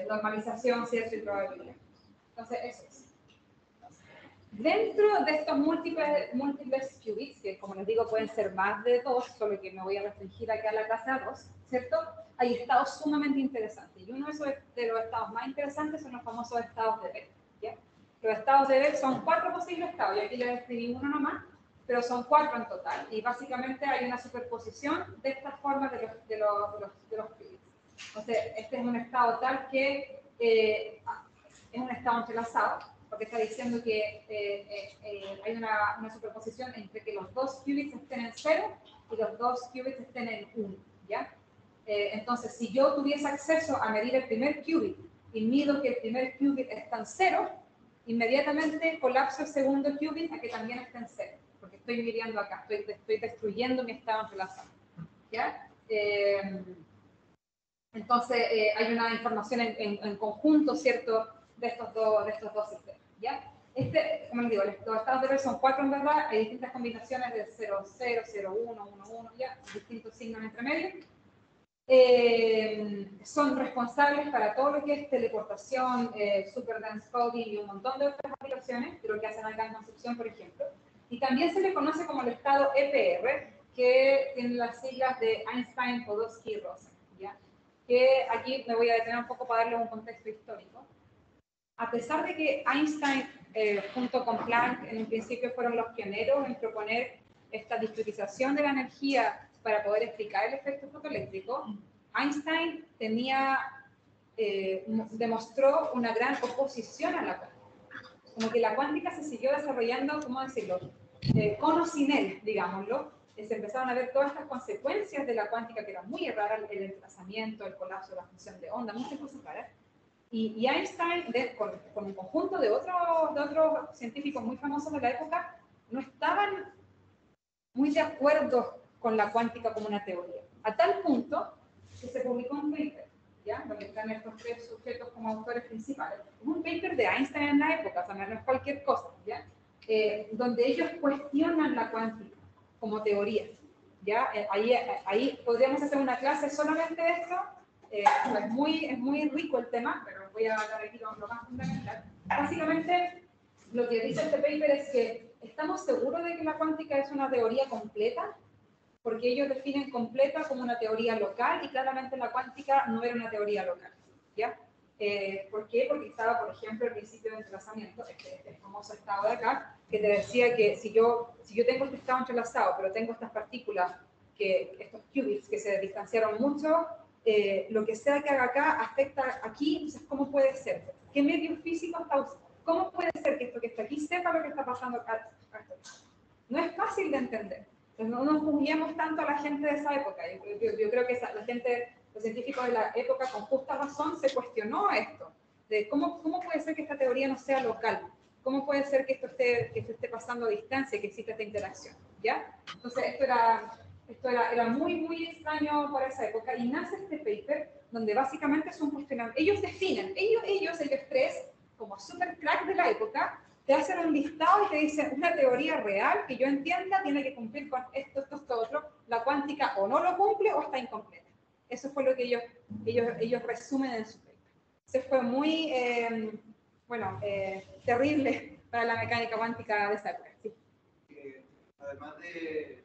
normalización, ¿cierto? Y probabilidad. Entonces, eso es. Dentro de estos múltiples qubits, que como les digo pueden ser más de 2, solo que me voy a restringir aquí a la clase A2, ¿cierto? Hay estados sumamente interesantes. Y uno de los estados más interesantes son los famosos estados de Bell, ¿ya? Los estados de Bell son 4 posibles estados, y aquí les escribí uno nomás, pero son 4 en total. Y básicamente hay una superposición de estas formas de los qubits. Entonces, este es un estado tal que es un estado entrelazado, porque está diciendo que hay una superposición entre que los dos qubits estén en 0 y los dos qubits estén en 1, ¿ya? Entonces, si yo tuviese acceso a medir el primer qubit y mido que el primer qubit está en 0, inmediatamente colapso el segundo qubit a que también esté en 0, porque estoy midiendo acá, estoy destruyendo mi estado entrelazado, ¿ya? Entonces, hay una información en conjunto, ¿cierto?, de estos dos sistemas, ¿ya? Como les digo, los estados de Bell son 4 en verdad, hay distintas combinaciones de 0, 0, 0, 1, 1, 1, ya, distintos signos entre medio. Son responsables para todo lo que es teleportación, super dense coding y un montón de otras aplicaciones, de lo que hacen acá en Concepción, por ejemplo. Y también se le conoce como el estado EPR, que tiene las siglas de Einstein, Podolsky y Rosen, ¿ya? Que aquí me voy a detener un poco para darle un contexto histórico. A pesar de que Einstein, junto con Planck, en un principio fueron los pioneros en proponer esta discretización de la energía para poder explicar el efecto fotoeléctrico, Einstein demostró una gran oposición a la cuántica. Como que la cuántica se siguió desarrollando, ¿cómo decirlo?, con o sin él, digámoslo. Se empezaron a ver todas estas consecuencias de la cuántica que eran muy raras, el entrelazamiento, el colapso de la función de onda, muchas cosas raras. Y Einstein, con un conjunto de otros científicos muy famosos de la época, no estaban muy de acuerdo con la cuántica como una teoría. A tal punto que se publicó un paper, ¿ya?, donde están estos 3 sujetos como autores principales. Es un paper de Einstein en la época, o sea, no es cualquier cosa, ¿ya? Donde ellos cuestionan la cuántica como teoría, ¿ya? Ahí podríamos hacer una clase solamente de esto. Es muy rico el tema, pero voy a dar aquí lo más fundamental. Básicamente, lo que dice este paper es que estamos seguros de que la cuántica es una teoría completa, porque ellos definen completa como una teoría local, y claramente la cuántica no era una teoría local, ¿ya? ¿Por qué? Porque estaba, por ejemplo, el principio de entrelazamiento, este famoso estado de acá, que te decía que si yo tengo este estado entrelazado, pero tengo estas partículas, estos qubits que se distanciaron mucho, lo que sea que haga acá afecta aquí. Entonces, ¿cómo puede ser? ¿Qué medio físico está usando? ¿Cómo puede ser que esto que está aquí sepa lo que está pasando acá? No es fácil de entender. Entonces, no nos juzguemos tanto a la gente de esa época. Yo creo que la gente, los científicos de la época, con justa razón, se cuestionó esto, de cómo puede ser que esta teoría no sea local, ¿Cómo puede ser que que se esté pasando a distancia, que exista esta interacción? ¿Ya? Entonces, era muy extraño para esa época y nace este paper donde básicamente es un cuestionamiento. Ellos definen, ellos tres, como super crack de la época, te hacen un listado y te dicen una teoría real que yo entienda tiene que cumplir con esto, otro. La cuántica o no lo cumple o está incompleta. Eso fue lo que ellos resumen en su paper. Se fue muy, terrible para la mecánica cuántica de esa época. Sí. Además de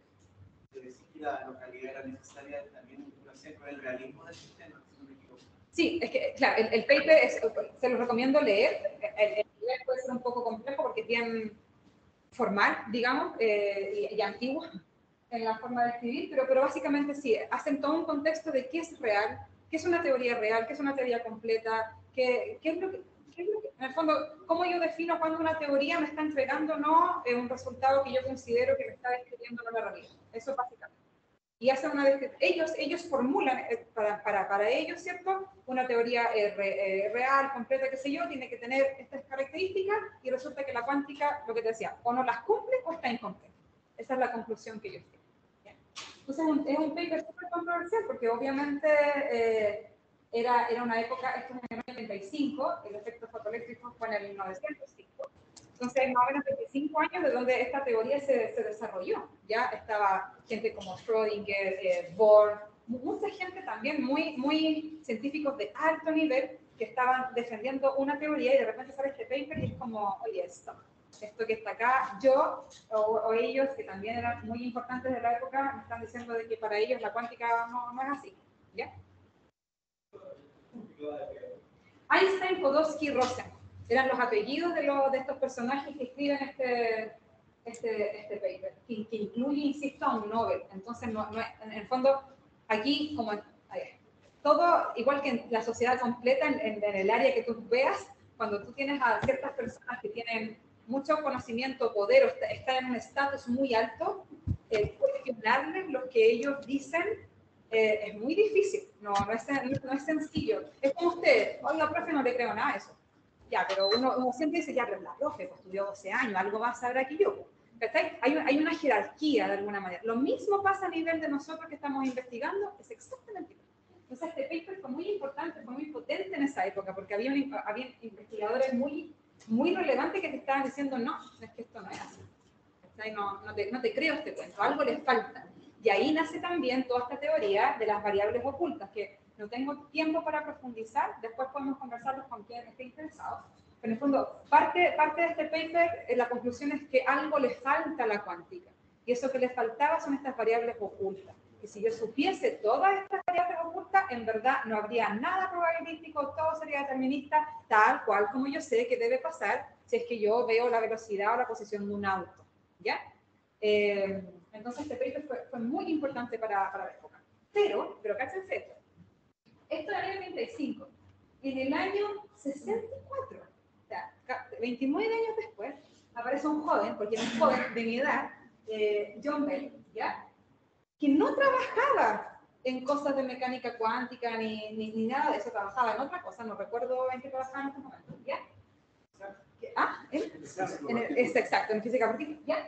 decir que la localidad era necesaria, también lo hacía con el realismo del sistema, si no me equivoco. Sí, es que, claro, el paper se lo recomiendo leer. El nivel puede ser un poco complejo porque es bien formal, digamos, y antiguo en la forma de escribir, pero básicamente sí, hacen todo un contexto de qué es real, qué es una teoría real, qué es una teoría completa, qué es lo que, en el fondo, cómo yo defino cuando una teoría me está entregando o no un resultado que yo considero que me está describiendo no la realidad. Eso básicamente. Y hacen una ellos formulan para ellos, ¿cierto? Una teoría real, completa, qué sé yo, tiene que tener estas características y resulta que la cuántica, lo que te decía, o no las cumple o está incompleta. Esa es la conclusión que ellos tienen. ¿Bien? Entonces es un paper súper controversial porque obviamente era una época, esto es en el 95, el efecto fotoeléctrico fue en el 1905. Entonces, más o menos 25 años de donde esta teoría se desarrolló. Ya estaba gente como Schrödinger, Bohr, mucha gente también, muy científicos de alto nivel, que estaban defendiendo una teoría y de repente sale este paper y es como, oye, esto que está acá, yo o ellos, que también eran muy importantes de la época, me están diciendo de que para ellos la cuántica no es así. ¿Ya? Einstein, Podolsky, Rosen eran los apellidos de estos personajes que escriben este paper, que incluye, insisto, a un Nobel. Entonces, en el fondo, aquí, como todo, igual que en la sociedad completa, en el área que tú veas, cuando tú tienes a ciertas personas que tienen mucho conocimiento, poder, o están en un estatus muy alto, cuestionarles lo que ellos dicen es muy difícil, no es sencillo. Es como usted, oiga, profe, no le creo nada a eso. Ya, pero uno siempre dice, ya, pero la profe pues, estudió 12 años, algo más sabrá que yo. Hay una jerarquía de alguna manera. Lo mismo pasa a nivel de nosotros que estamos investigando, es exactamente igual. Entonces, este paper fue muy importante, fue muy potente en esa época, porque había investigadores muy relevantes que te estaban diciendo, no, es que esto no es así. No te creo este cuento, algo les falta. Y ahí nace también toda esta teoría de las variables ocultas, que no tengo tiempo para profundizar, después podemos conversarlos con quien esté interesado. Pero en el fondo, parte de este paper, la conclusión es que algo le falta a la cuántica. Y eso que le faltaba son estas variables ocultas. Y si yo supiese todas estas variables ocultas, en verdad no habría nada probabilístico, todo sería determinista, tal cual como yo sé que debe pasar si es que yo veo la velocidad o la posición de un auto. ¿Ya? Entonces este paper fue muy importante para la época. Pero cáchense esto. Esto era el año 35. En el año 64, o sea, 29 años después, aparece un joven, porque era un joven de mi edad, John Bell, ¿ya? Que no trabajaba en cosas de mecánica cuántica ni nada de eso, trabajaba en otra cosa, no recuerdo en qué trabajaba en este momento, ¿ya? Es exacto, en física partícula, ¿ya?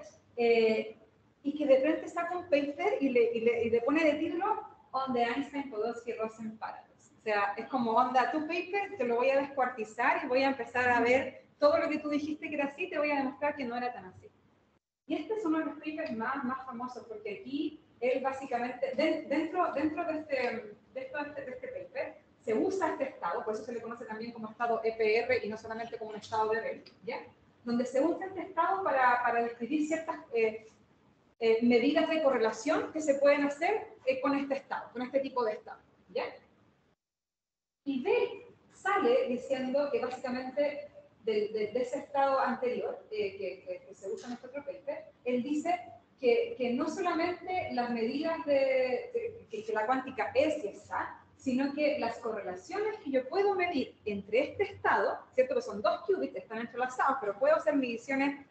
Y que de repente saca un paper y le pone de título On the Einstein, Podolsky, Rosen Paradox. O sea, es como, onda, tu paper te lo voy a descuartizar y voy a empezar a ver todo lo que tú dijiste que era así, te voy a demostrar que no era tan así. Y este es uno de los papers más famosos, porque aquí él básicamente, dentro de este paper, se usa este estado, por eso se le conoce también como estado EPR y no solamente como un estado de Bell, ¿ya? Donde se usa este estado para describir ciertas medidas de correlación que se pueden hacer con este estado, con este tipo de estado, ¿ya? Y Bell sale diciendo que básicamente de ese estado anterior que se usa en este otro paper, él dice que no solamente las medidas que la cuántica es y está, sino que las correlaciones que yo puedo medir entre este estado, ¿cierto? Que son dos qubits, están entrelazados, pero puedo hacer mediciones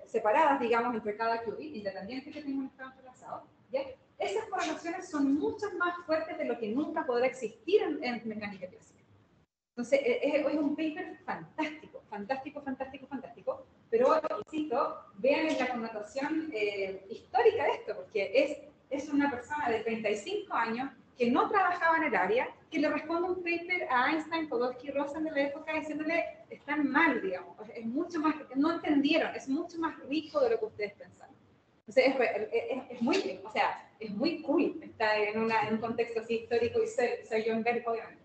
separadas, digamos, entre cada qubit, independiente que tenga un estado entrelazado, ¿ya? Esas correlaciones son mucho más fuertes de lo que nunca podrá existir en mecánica clásica. Entonces, es un paper fantástico, fantástico, fantástico, fantástico, pero, insisto, vean la connotación histórica de esto, porque es una persona de 35 años que no trabajaba en el área, que le responde un paper a Einstein, Podolsky y Rosen de la época diciéndole, están mal, digamos, es mucho más, no entendieron, es mucho más rico de lo que ustedes pensaban. Entonces, es muy, o sea, es muy cool estar en un contexto así histórico y ser John Berg, obviamente.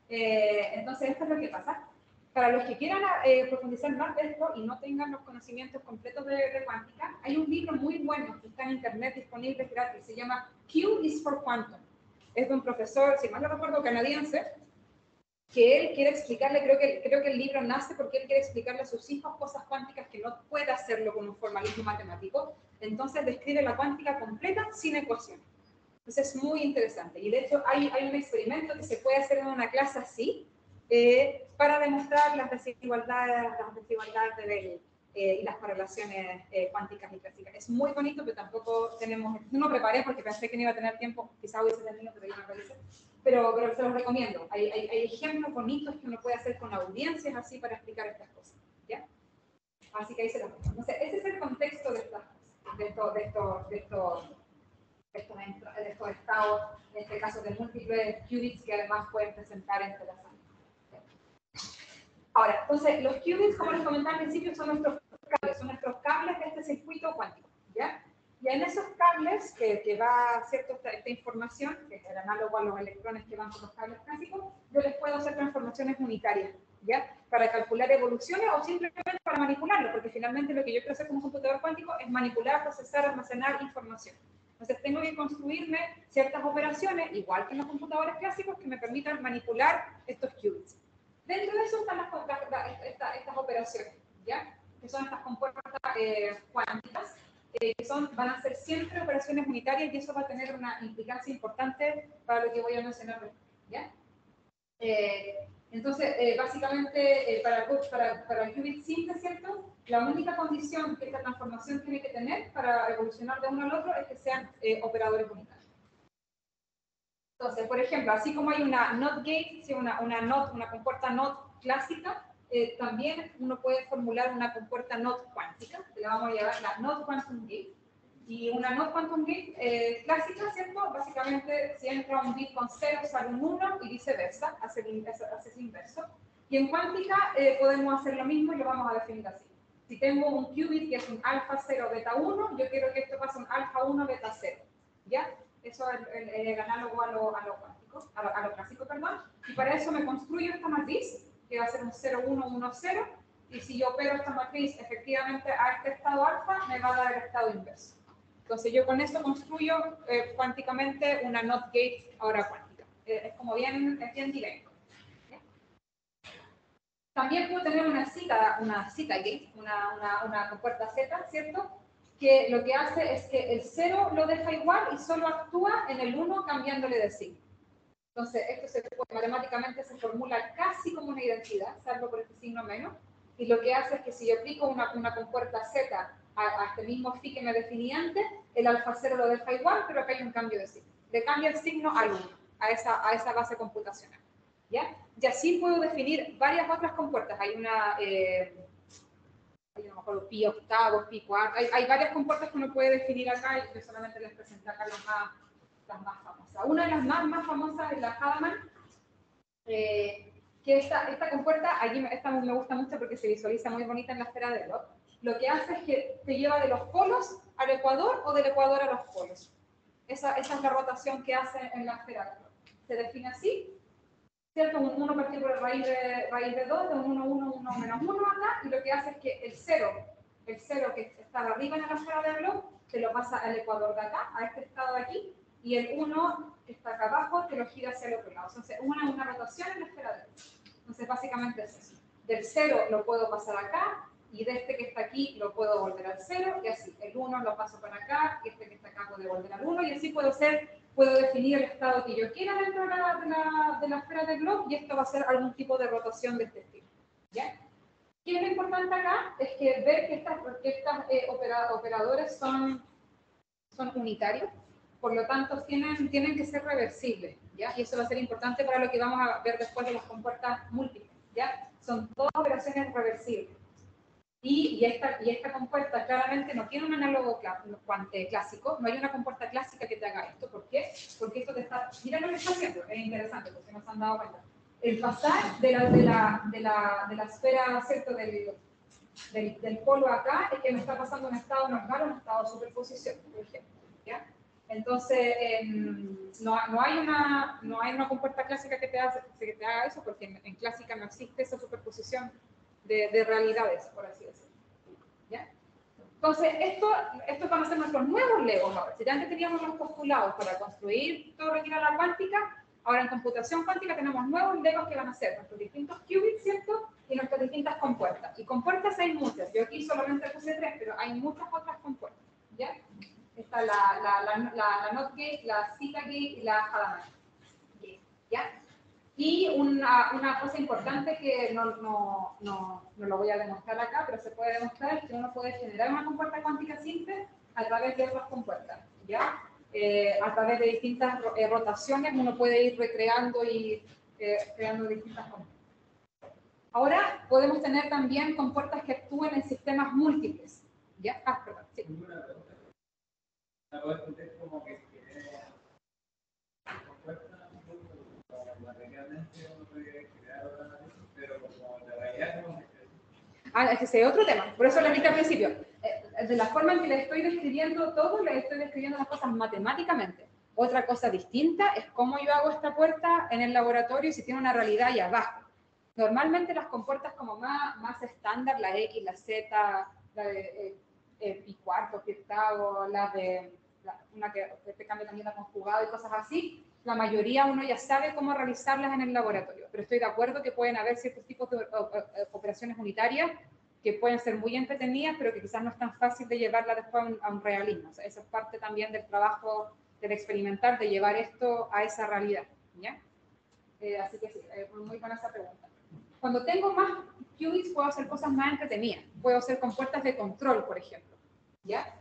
Entonces, esto es lo que pasa. Para los que quieran profundizar más de esto y no tengan los conocimientos completos de cuántica, hay un libro muy bueno que está en internet disponible gratis, se llama Q is for Quantum. Es de un profesor, si mal no recuerdo, canadiense, que él quiere explicarle, creo que el libro nace porque él quiere explicarle a sus hijos cosas cuánticas que no puede hacerlo con un formalismo matemático. Entonces describe la cuántica completa sin ecuaciones. Entonces es muy interesante. Y de hecho hay un experimento que se puede hacer en una clase así, para demostrar las desigualdades de Bell y las correlaciones cuánticas y clásicas. Es muy bonito, pero tampoco tenemos, no lo preparé porque pensé que no iba a tener tiempo, quizá hubiese tenido, pero yo no lo hice. Pero se los recomiendo. Hay ejemplos bonitos que uno puede hacer con audiencias así para explicar estas cosas. ¿Ya? Así que ahí se los recomiendo. Entonces, ese es el contexto de estas cosas, de estos estados, en este caso de múltiples qubits que además pueden presentar entrelazados. Ahora, entonces, los qubits, como les comentaba al principio, son nuestros cables de este circuito cuántico, ¿ya? Y en esos cables que va, ¿cierto? Esta información, que es el análogo a los electrones que van por los cables clásicos, yo les puedo hacer transformaciones unitarias, ¿ya? Para calcular evoluciones o simplemente para manipularlo, porque finalmente lo que yo quiero hacer con un computador cuántico es manipular, procesar, almacenar información. Entonces tengo que construirme ciertas operaciones, igual que en los computadores clásicos, que me permitan manipular estos qubits. Dentro de eso están estas operaciones, ¿ya? Que son estas compuertas cuánticas, que van a ser siempre operaciones unitarias y eso va a tener una implicancia importante para lo que voy a mencionar después, ¿ya? Entonces, básicamente, para el qubit simple, ¿cierto? La única condición que esta transformación tiene que tener para evolucionar de uno al otro es que sean operadores unitarios. Entonces, por ejemplo, así como hay una NOT gate, ¿sí? una compuerta NOT clásica, también uno puede formular una compuerta NOT cuántica, que la vamos a llamar la NOT quantum gate. Y una NOT quantum gate clásica, ¿cierto? Básicamente, si entra un bit con 0, sale un 1 y viceversa, hace el inverso. Y en cuántica podemos hacer lo mismo y lo vamos a definir así. Si tengo un qubit que es un alfa 0, beta 1, yo quiero que esto pase un alfa 1, beta 0. ¿Ya? Eso es el análogo a lo cuántico, a lo clásico, perdón. Y para eso me construyo esta matriz, que va a ser un 0, 1, 1, 0. Y si yo opero esta matriz efectivamente a este estado alfa, me va a dar el estado inverso. Entonces yo con esto construyo cuánticamente una NOT gate ahora cuántica. Es como bien directo. ¿Sí? También puedo tener una cita gate, una compuerta Z, ¿cierto? Que lo que hace es que el 0 lo deja igual y solo actúa en el 1 cambiándole de signo. Entonces, esto matemáticamente se formula casi como una identidad, salvo por este signo menos, y lo que hace es que si yo aplico una compuerta Z a este mismo phi que me definí antes, el alfa 0 lo deja igual, pero acá hay un cambio de signo. Le cambia el signo al 1, a esa base computacional. ¿Ya? Y así puedo definir varias otras compuertas. Hay una... hay a lo mejor pi octavos, pi cuartos, hay varias compuertas que uno puede definir acá y yo solamente les presenté acá las más famosas. Una de las más famosas es la Hadamard, que esta compuerta, esta me gusta mucho porque se visualiza muy bonita en la esfera de Bloch. Lo que hace es que te lleva de los polos al ecuador o del ecuador a los polos. Esa es la rotación que hace en la esfera de Bloch. Se define así. ¿Cierto? Un 1 partido por raíz de 2, de un 1, 1, 1 menos 1 acá, y lo que hace es que el 0 que está arriba en la esfera de Bloch, te lo pasa al ecuador de acá, a este estado de aquí, y el 1 que está acá abajo, te lo gira hacia el otro lado. Entonces, una rotación en la esfera de Bloch. Entonces, básicamente es eso. Del 0 lo puedo pasar acá, y de este que está aquí lo puedo volver al 0, y así. El 1 lo paso para acá, y este que está acá puede volver al 1, y así puedo definir el estado que yo quiera dentro de la esfera de Bloch y esto va a ser algún tipo de rotación de este estilo. ¿Ya? ¿Qué es lo importante acá? Es que ver que estas operadores son unitarios, por lo tanto tienen que ser reversibles. ¿Ya? Y eso va a ser importante para lo que vamos a ver después de las compuertas múltiples. ¿ya? Son todas operaciones reversibles. Y esta compuerta claramente no tiene un análogo clásico, no hay una compuerta clásica que te haga esto. ¿Por qué? Porque esto te está, mira lo que está haciendo, es interesante, porque no se han dado cuenta. El pasar de la esfera, ¿cierto? Del polo acá es que me está pasando un estado normal o un estado de superposición, por ejemplo, ¿ya? Entonces, no hay una compuerta clásica que te haga eso, porque en clásica no existe esa superposición de realidades, por así decirlo. ¿Ya? Entonces, estos van a ser nuestros nuevos legos ahora. Si antes teníamos los postulados para construir todo lo que era la cuántica, ahora en computación cuántica tenemos nuevos legos que van a ser nuestros distintos qubits, ¿cierto? Y nuestras distintas compuertas. Y compuertas hay muchas. Yo aquí solamente puse 3, pero hay muchas otras compuertas. ¿Ya? Está la NOT gate, la zeta gate y la Hadamard gate. ¿Ya? Y una cosa importante que no lo voy a demostrar acá, pero se puede demostrar, es que uno puede generar una compuerta cuántica simple a través de otras compuertas, ¿ya? A través de distintas rotaciones uno puede ir recreando y creando distintas compuertas. Ahora podemos tener también compuertas que actúen en sistemas múltiples, ¿ya? Perdón, sí. La puedes entender como que compuerta materialmente uno puede crear otra analisis, pero como la realidad no es Ese es otro tema, por eso lo dije al principio. De la forma en que les estoy describiendo todo, les estoy describiendo las cosas matemáticamente. Otra cosa distinta es cómo yo hago esta puerta en el laboratorio y si tiene una realidad ahí abajo. Normalmente las compuertas como más estándar, la X, la Z, la de pi cuarto, pi octavo, una que te cambia también la conjugada y cosas así, la mayoría uno ya sabe cómo realizarlas en el laboratorio, pero estoy de acuerdo que pueden haber ciertos tipos de operaciones unitarias que pueden ser muy entretenidas, pero que quizás no es tan fácil de llevarla después a un realismo. O sea, eso es parte también del trabajo del experimentar, de llevar esto a esa realidad, ¿ya? Así que sí, muy buena esa pregunta. Cuando tengo más qubits puedo hacer cosas más entretenidas. Puedo hacer compuertas de control, por ejemplo, ¿ya?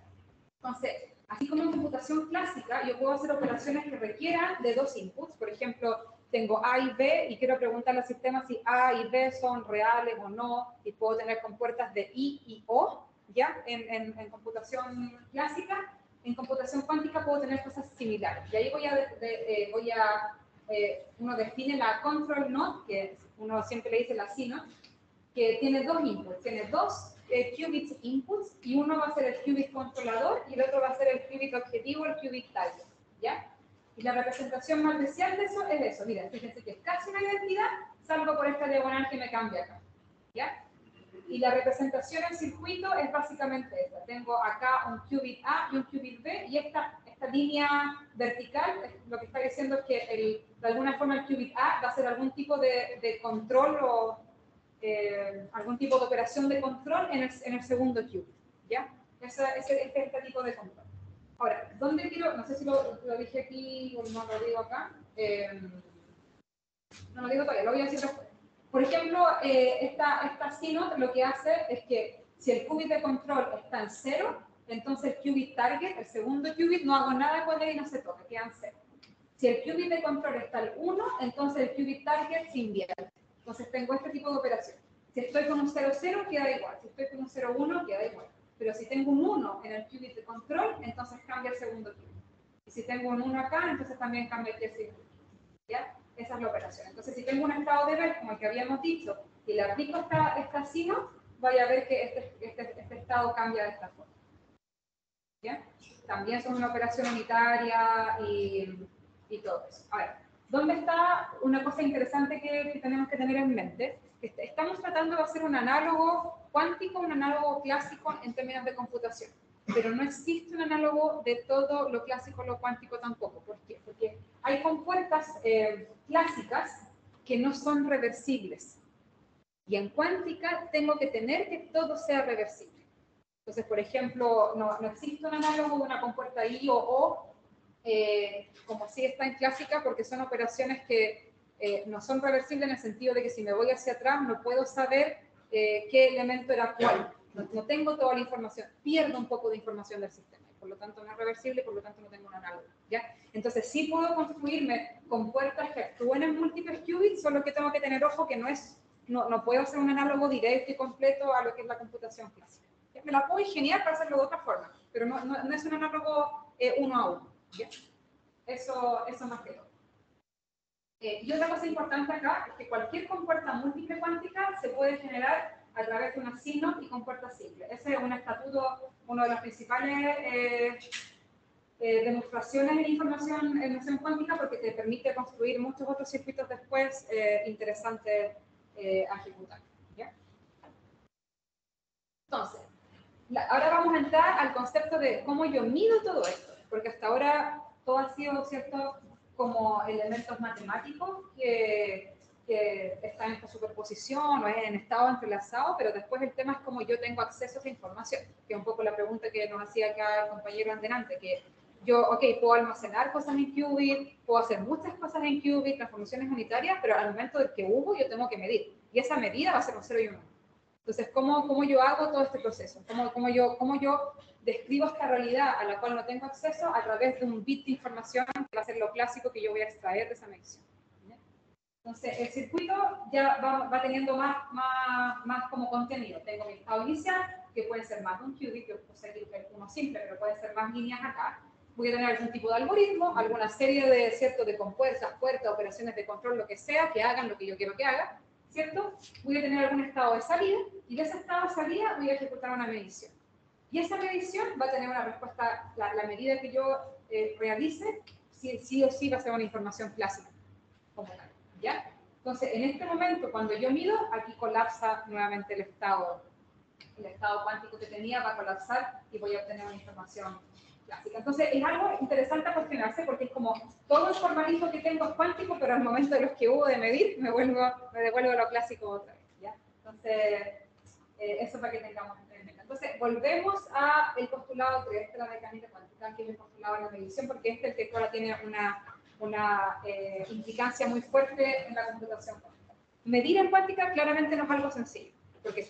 Entonces, así como en computación clásica, yo puedo hacer operaciones que requieran de 2 inputs. Por ejemplo, tengo A y B y quiero preguntarle al sistema si A y B son reales o no, y puedo tener compuertas de I y O, ¿ya? En computación clásica. En computación cuántica puedo tener cosas similares. Y ahí uno define la control node, que uno siempre le dice la CNOT, que tiene 2 inputs, tiene 2 qubits inputs, y uno va a ser el qubit controlador y el otro va a ser el qubit objetivo, el qubit target, ¿ya? Y la representación más especial de eso es eso. Miren, fíjense que es casi una identidad, salvo por esta diagonal que me cambia acá, ¿ya? Y la representación en circuito es básicamente esta. Tengo acá un qubit A y un qubit B, y esta línea vertical, lo que está diciendo es que de alguna forma el qubit A va a ser algún tipo de control o algún tipo de operación de control en el segundo qubit, ¿ya? Este es este tipo de control. Ahora, ¿dónde quiero? No sé si lo dije aquí o no lo digo acá. No lo digo todavía, lo voy a decir después. Por ejemplo, esta CNOT lo que hace es que si el qubit de control está en 0, entonces el qubit target, el segundo qubit, no hago nada con él y no se toca, quedan 0. Si el qubit de control está en 1, entonces el qubit target se invierte. Entonces tengo este tipo de operación. Si estoy con un 0,0 queda igual, si estoy con un 0,1 queda igual. Pero si tengo un 1 en el qubit de control, entonces cambia el segundo qubit. Y si tengo un 1 acá, entonces también cambia el segundo qubit. ¿Ya? Esa es la operación. Entonces, si tengo un estado de Bell, como el que habíamos dicho, y le aplico esta CNOT, voy a ver que este estado cambia de esta forma. ¿Ya? También son una operación unitaria y todo eso. A ver, ¿dónde está una cosa interesante que tenemos que tener en mente? Estamos tratando de hacer un análogo cuántico, un análogo clásico en términos de computación. Pero no existe un análogo de todo lo clásico, lo cuántico tampoco. ¿Por qué? Porque hay compuertas clásicas que no son reversibles. Y en cuántica tengo que tener que todo sea reversible. Entonces, por ejemplo, no existe un análogo de una compuerta I o O, como sí está en clásica, porque son operaciones que no son reversibles en el sentido de que si me voy hacia atrás no puedo saber qué elemento era cuál. No tengo toda la información, pierdo un poco de información del sistema, y por lo tanto no es reversible, por lo tanto no tengo un análogo, ¿ya? Entonces sí puedo construirme compuertas que actúen en múltiples qubits, solo que tengo que tener ojo que no es no puedo hacer un análogo directo y completo a lo que es la computación clásica. Me la puedo ingeniar para hacerlo de otra forma, pero no es un análogo uno a uno. ¿Ya? Eso más que todo. Y otra cosa importante acá es que cualquier compuerta múltiple cuántica se puede generar a través de una signo y compuerta simple. Ese es un estatuto, uno de los principales demostraciones en información cuántica, porque te permite construir muchos otros circuitos después interesantes a ejecutar. ¿Ya? Entonces, ahora vamos a entrar al concepto de cómo yo mido todo esto, porque hasta ahora todo ha sido, ¿cierto?, como elementos matemáticos que están en superposición o en estado entrelazado, pero después el tema es cómo yo tengo acceso a esa información, que es un poco la pregunta que nos hacía acá el compañero andelante, que yo, puedo almacenar cosas en qubit, puedo hacer muchas cosas en qubit, transformaciones unitarias, pero al momento del que hubo yo tengo que medir, y esa medida va a ser un 0 y un 1. Entonces, ¿cómo yo hago todo este proceso? ¿Cómo yo describo esta realidad a la cual no tengo acceso a través de un bit de información que va a ser lo clásico que yo voy a extraer de esa medición? ¿Ya? Entonces, el circuito ya va teniendo más como contenido. Tengo mi estado inicial, que puede ser más de un qubit, que puede ser uno simple, pero puede ser más líneas acá. Voy a tener algún tipo de algoritmo, alguna serie de compuertas, puertas, operaciones de control, lo que sea, que hagan lo que yo quiero que haga, ¿cierto? Voy a tener algún estado de salida, y de ese estado de salida voy a ejecutar una medición. Y esa medición va a tener una respuesta, la medida que yo realice, sí o sí va a ser una información clásica, como tal, ¿ya? Entonces, en este momento, cuando yo mido, aquí colapsa nuevamente el estado cuántico que tenía, va a colapsar y voy a obtener una información clásica. Entonces, es algo interesante a cuestionarse, porque es como todo el formalismo que tengo es cuántico, pero al momento de los que hubo de medir, me devuelvo a lo clásico otra vez, ¿ya? Entonces, eso para que tengamos en cuenta. Entonces, volvemos al postulado 3 de la mecánica cuántica, que es el postulado de la medición, porque este es el que ahora tiene una implicancia muy fuerte en la computación cuántica. Medir en cuántica claramente no es algo sencillo, porque,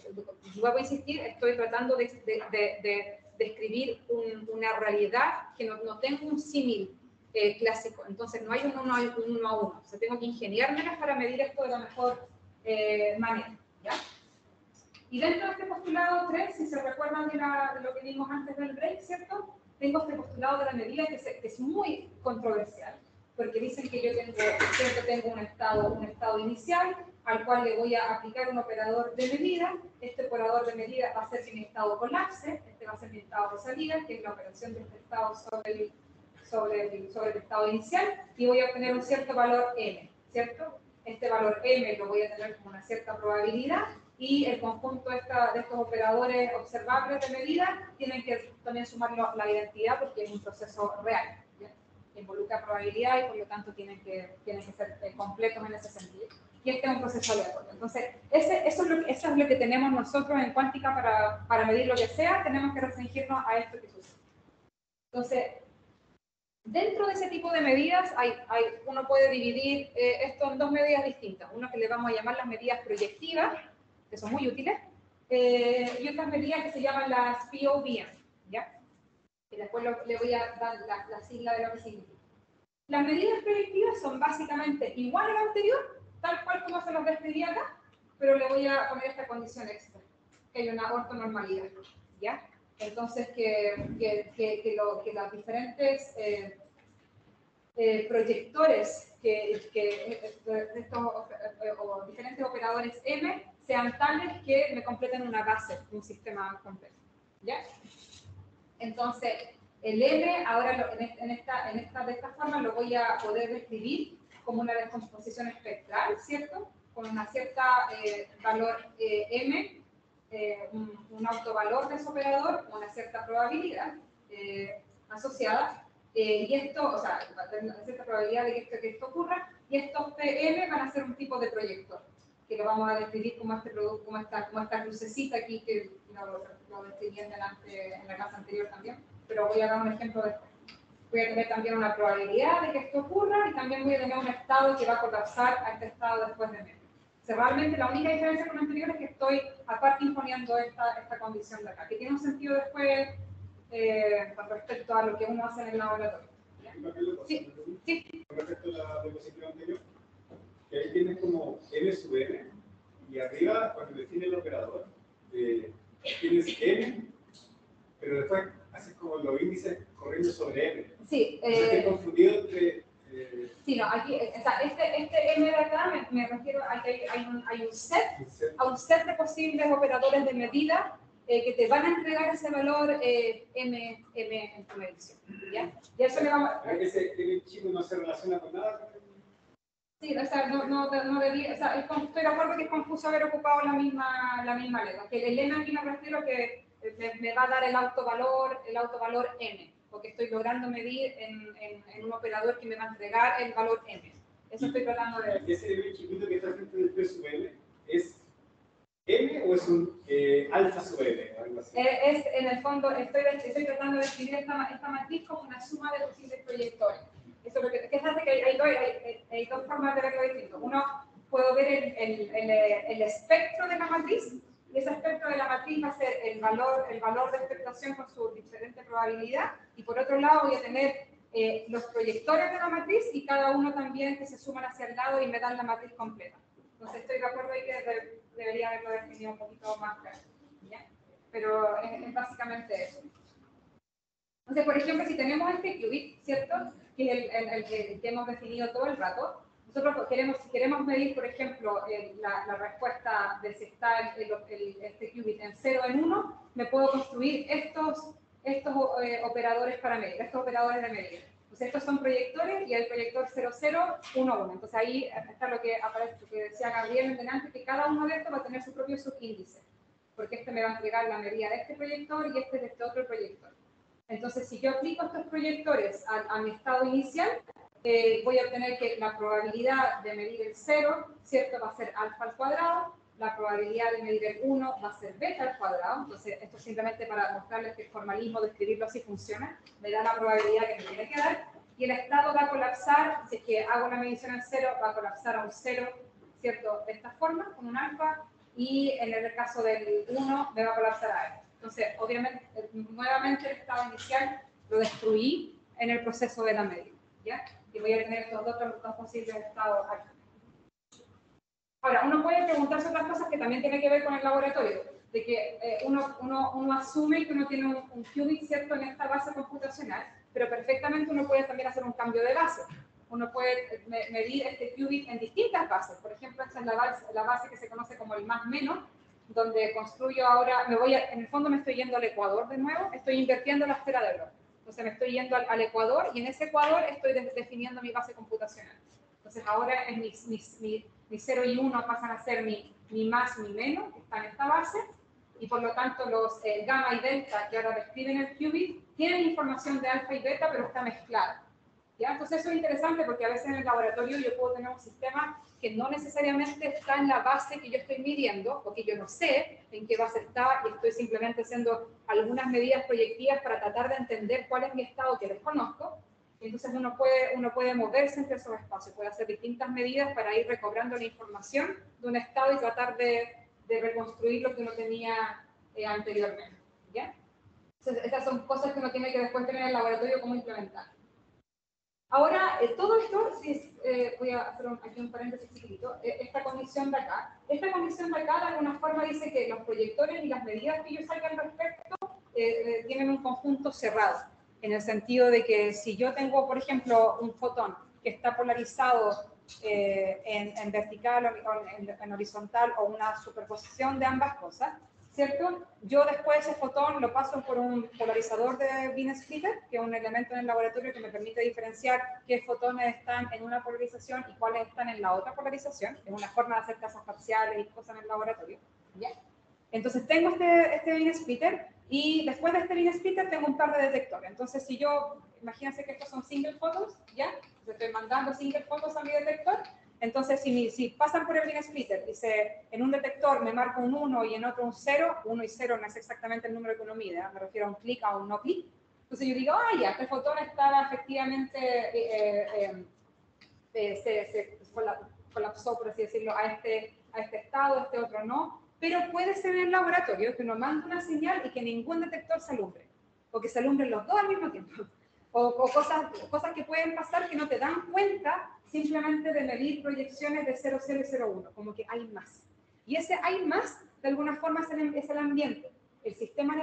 vuelvo a insistir, estoy tratando de describir una realidad que no tengo un símil clásico. Entonces, no hay un uno a uno. O sea, tengo que ingeniármelas para medir esto de la mejor manera, ¿ya? Y dentro de este postulado 3, si se recuerdan de lo que vimos antes del break, ¿cierto? Tengo este postulado de la medida que es muy controversial, porque dicen que yo siempre tengo un estado inicial al cual le voy a aplicar un operador de medida. Este operador de medida va a ser que mi estado colapse, este va a ser mi estado de salida, que es la operación de este estado sobre el estado inicial, y voy a obtener un cierto valor m, ¿cierto? Este valor m lo voy a tener con una cierta probabilidad, y el conjunto de estos operadores observables de medida tienen que también sumar la identidad, porque es un proceso real, ¿ya? Que involucra probabilidad y por lo tanto tienen que ser completos en ese sentido. Y este es un proceso aleatorio. Entonces, eso es lo que tenemos nosotros en cuántica para medir lo que sea. Tenemos que restringirnos a esto que sucede. Entonces, dentro de ese tipo de medidas, uno puede dividir esto en dos medidas distintas. Uno que le vamos a llamar las medidas proyectivas, que son muy útiles, y otras medidas que se llaman las POVM, ¿ya? Y después le voy a dar la sigla de lo que significa. Las medidas proyectivas son básicamente igual a la anterior, tal cual como se los describí acá, pero le voy a poner esta condición extra, que hay una ortonormalidad, ¿ya? Entonces, que los diferentes proyectores, o diferentes operadores M, sean tales que me completen una base, un sistema completo, ¿ya? Entonces, el M, ahora de esta forma lo voy a poder describir como una descomposición espectral, ¿cierto? Con una cierta valor M, un autovalor de ese operador, con una cierta probabilidad asociada, y esto, o sea, va a tener una cierta probabilidad de que esto ocurra, y estos PM van a ser un tipo de proyector, que lo vamos a describir como este producto, como esta lucecita aquí, que lo describí en la clase anterior también, pero voy a dar un ejemplo después. Voy a tener también una probabilidad de que esto ocurra, y también voy a tener un estado que va a colapsar a este estado después de medio. O sea, realmente la única diferencia con lo anterior es que estoy aparte imponiendo esta condición de acá, que tiene un sentido después con respecto a lo que uno hace en el laboratorio. Sí, sí. Con respecto a la diapositiva anterior, que ahí tienes como n sub n, Y arriba, cuando define el operador, tienes M, pero después haces como los índices corriendo sobre M. Sí. Estoy confundido entre... Sí, no, aquí, o sea, este M de acá me refiero a que hay un set de posibles operadores de medida que te van a entregar ese valor M en tu medición. ¿Ya? Y eso le vamos a... Ese M chico no se relaciona con nada. Sí, o sea, no debía, o sea, estoy de acuerdo que es confuso haber ocupado la misma letra. Que el M aquí me refiero que me va a dar el autovalor M, porque estoy logrando medir en un operador que me va a entregar el valor M. Eso estoy tratando de decir. ¿Y ese M chiquito que está frente del P sub M es M o es un alfa sub M? Algo así? Es, en el fondo, estoy tratando de escribir esta matriz como una suma de posibles proyectores. Eso es lo que hace que hay dos formas de verlo distinto. Uno, puedo ver el espectro de la matriz, y ese espectro de la matriz va a ser el valor de expectación con su diferente probabilidad, y por otro lado voy a tener los proyectores de la matriz, y cada uno también que se suman hacia el lado y me dan la matriz completa. Entonces estoy de acuerdo ahí que debería haberlo definido un poquito más claro, ¿ya? Pero es básicamente eso. Entonces, por ejemplo, si tenemos este qubit, ¿cierto? Que es el que hemos definido todo el rato. Nosotros si queremos medir, por ejemplo, la respuesta de si está este qubit en 0 o en 1, me puedo construir estos operadores para medir, estos operadores de medida. Entonces, estos son proyectores y el proyector 0, 0, 1, 1. Entonces, ahí está lo que aparece, lo que decía Gabriel delante, que cada uno de estos va a tener su propio subíndice, porque este me va a entregar la medida de este proyector y este de este otro proyector. Entonces, si yo aplico estos proyectores a mi estado inicial, voy a obtener que la probabilidad de medir el 0, ¿cierto? Va a ser alfa al cuadrado, la probabilidad de medir el 1 va a ser beta al cuadrado. Entonces, esto simplemente para mostrarles que el formalismo de escribirlo así funciona, me da la probabilidad que me tiene que dar, y el estado va a colapsar, si es que hago una medición en 0, va a colapsar a un 0, ¿cierto? De esta forma, con un alfa, y en el caso del 1 me va a colapsar a esto. Entonces, obviamente, nuevamente el estado inicial lo destruí en el proceso de la medida, ¿ya? Y voy a tener estos dos posibles estados aquí. Ahora, uno puede preguntarse otras cosas que también tienen que ver con el laboratorio, de que uno asume que uno tiene un qubit, ¿cierto?, en esta base computacional, pero perfectamente uno puede también hacer un cambio de base. Uno puede medir este qubit en distintas bases. Por ejemplo, esta es la base que se conoce como el más menos, donde construyo ahora, en el fondo me estoy yendo al ecuador de nuevo, estoy invirtiendo la esfera de Bloch. Entonces me estoy yendo al ecuador y en ese ecuador estoy definiendo mi base computacional. Entonces ahora es mi 0 y 1 pasan a ser mi más, mi menos, que está en esta base, y por lo tanto los gamma y delta que ahora describen el qubit tienen información de alfa y beta, pero está mezclada. ¿Ya? Entonces eso es interesante porque a veces en el laboratorio yo puedo tener un sistema que no necesariamente está en la base que yo estoy midiendo, porque yo no sé en qué base está y estoy simplemente haciendo algunas medidas proyectivas para tratar de entender cuál es mi estado que desconozco. Entonces uno puede moverse entre esos espacios, puede hacer distintas medidas para ir recobrando la información de un estado y tratar de reconstruir lo que uno tenía anteriormente. ¿Ya? Entonces, estas son cosas que uno tiene que después tener en el laboratorio cómo implementar. Ahora, todo esto, voy a hacer aquí un paréntesis chiquitito, esta condición de acá de alguna forma dice que los proyectores y las medidas que yo salga al respecto tienen un conjunto cerrado, en el sentido de que si yo tengo, por ejemplo, un fotón que está polarizado en vertical o en horizontal o una superposición de ambas cosas, ¿cierto? Yo después ese fotón lo paso por un polarizador de Beam splitter, que es un elemento en el laboratorio que me permite diferenciar qué fotones están en una polarización y cuáles están en la otra polarización. Es una forma de hacer casas parciales y cosas en el laboratorio. ¿Ya? Entonces tengo este Beam splitter y después de este Beam splitter tengo un par de detectores. Entonces si yo, imagínense que estos son single photons, ¿ya? Estoy mandando single photons a mi detector. Entonces, si pasan por el Beam splitter, dice, en un detector me marca un 1 y en otro un 0, 1 y 0 no es exactamente el número que uno mide, me refiero a un clic o a un no clic. Entonces yo digo, ya, este fotón está efectivamente, se colapsó, por así decirlo, a este estado, a este otro no, pero puede ser en el laboratorio que uno manda una señal y que ningún detector se alumbre, o que se alumbren los dos al mismo tiempo. O cosas que pueden pasar que no te dan cuenta simplemente de medir proyecciones de 0, 0 y 0, 1, como que hay más. Y ese hay más, de alguna forma, es el ambiente. El sistema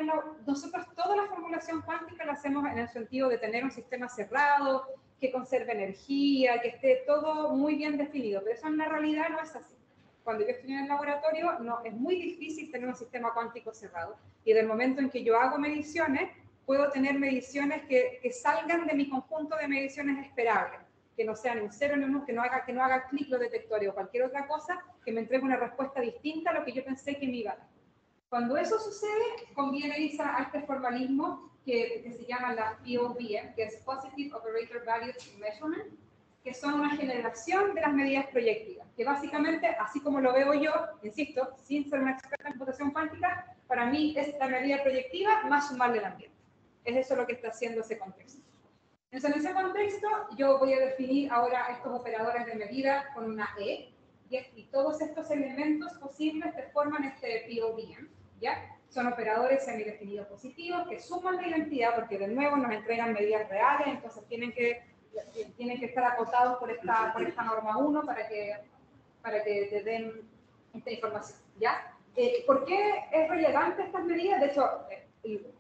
nosotros toda la formulación cuántica la hacemos en el sentido de tener un sistema cerrado, que conserve energía, que esté todo muy bien definido, pero eso en la realidad no es así. Cuando yo estoy en el laboratorio, no, es muy difícil tener un sistema cuántico cerrado. Y del momento en que yo hago mediciones, puedo tener mediciones que salgan de mi conjunto de mediciones esperables, que no sean un 0 ni un 1, que no haga clic los detectores o cualquier otra cosa, que me entregue una respuesta distinta a lo que yo pensé que me iba a dar. Cuando eso sucede, conviene irse a este formalismo que se llama la POVM, que es Positive Operator Values Measurement, que son una generación de las medidas proyectivas, que básicamente, así como lo veo yo, insisto, sin ser una experta en computación cuántica, para mí es la medida proyectiva más sumarle al ambiente. Es eso lo que está haciendo ese contexto. Entonces, en ese contexto, yo voy a definir ahora estos operadores de medida con una E, y todos estos elementos posibles te forman este POVM, ¿ya? Son operadores semidefinidos positivos que suman la identidad, porque de nuevo nos entregan medidas reales, entonces tienen que estar acotados por esta norma 1 para que te den esta información, ¿ya? ¿Por qué es relevante estas medidas? De hecho,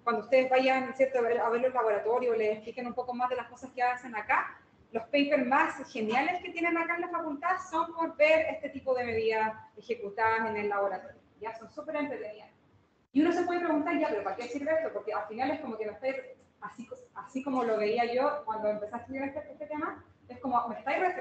cuando ustedes vayan, ¿cierto?, a ver los laboratorios, les expliquen un poco más de las cosas que hacen acá, los papers más geniales que tienen acá en la facultad son por ver este tipo de medidas ejecutadas en el laboratorio, ¿ya? Son súper entretenidas. Y uno se puede preguntar, ya, ¿pero para qué sirve esto? Porque al final es como que me estáis, así como lo veía yo cuando empecé a estudiar este tema, es como me estáis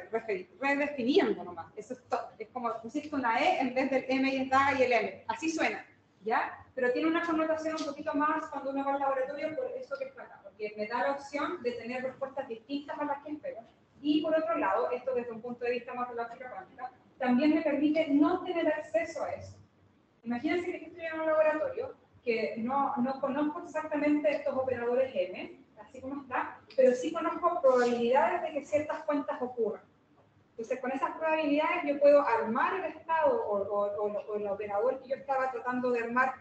redefiniendo nomás. Eso es todo. Es como pusiste una E en vez del M y el M. Así suena, ¿ya? Pero tiene una connotación un poquito más cuando uno va al laboratorio por eso que está acá, porque me da la opción de tener respuestas distintas a las que espero. Y por otro lado, esto desde un punto de vista más de la física cuántica, también me permite no tener acceso a eso. Imagínense que estoy en un laboratorio que no conozco exactamente estos operadores M, así como está, pero sí conozco probabilidades de que ciertas cuentas ocurran. Entonces, con esas probabilidades yo puedo armar el estado o el operador que yo estaba tratando de armar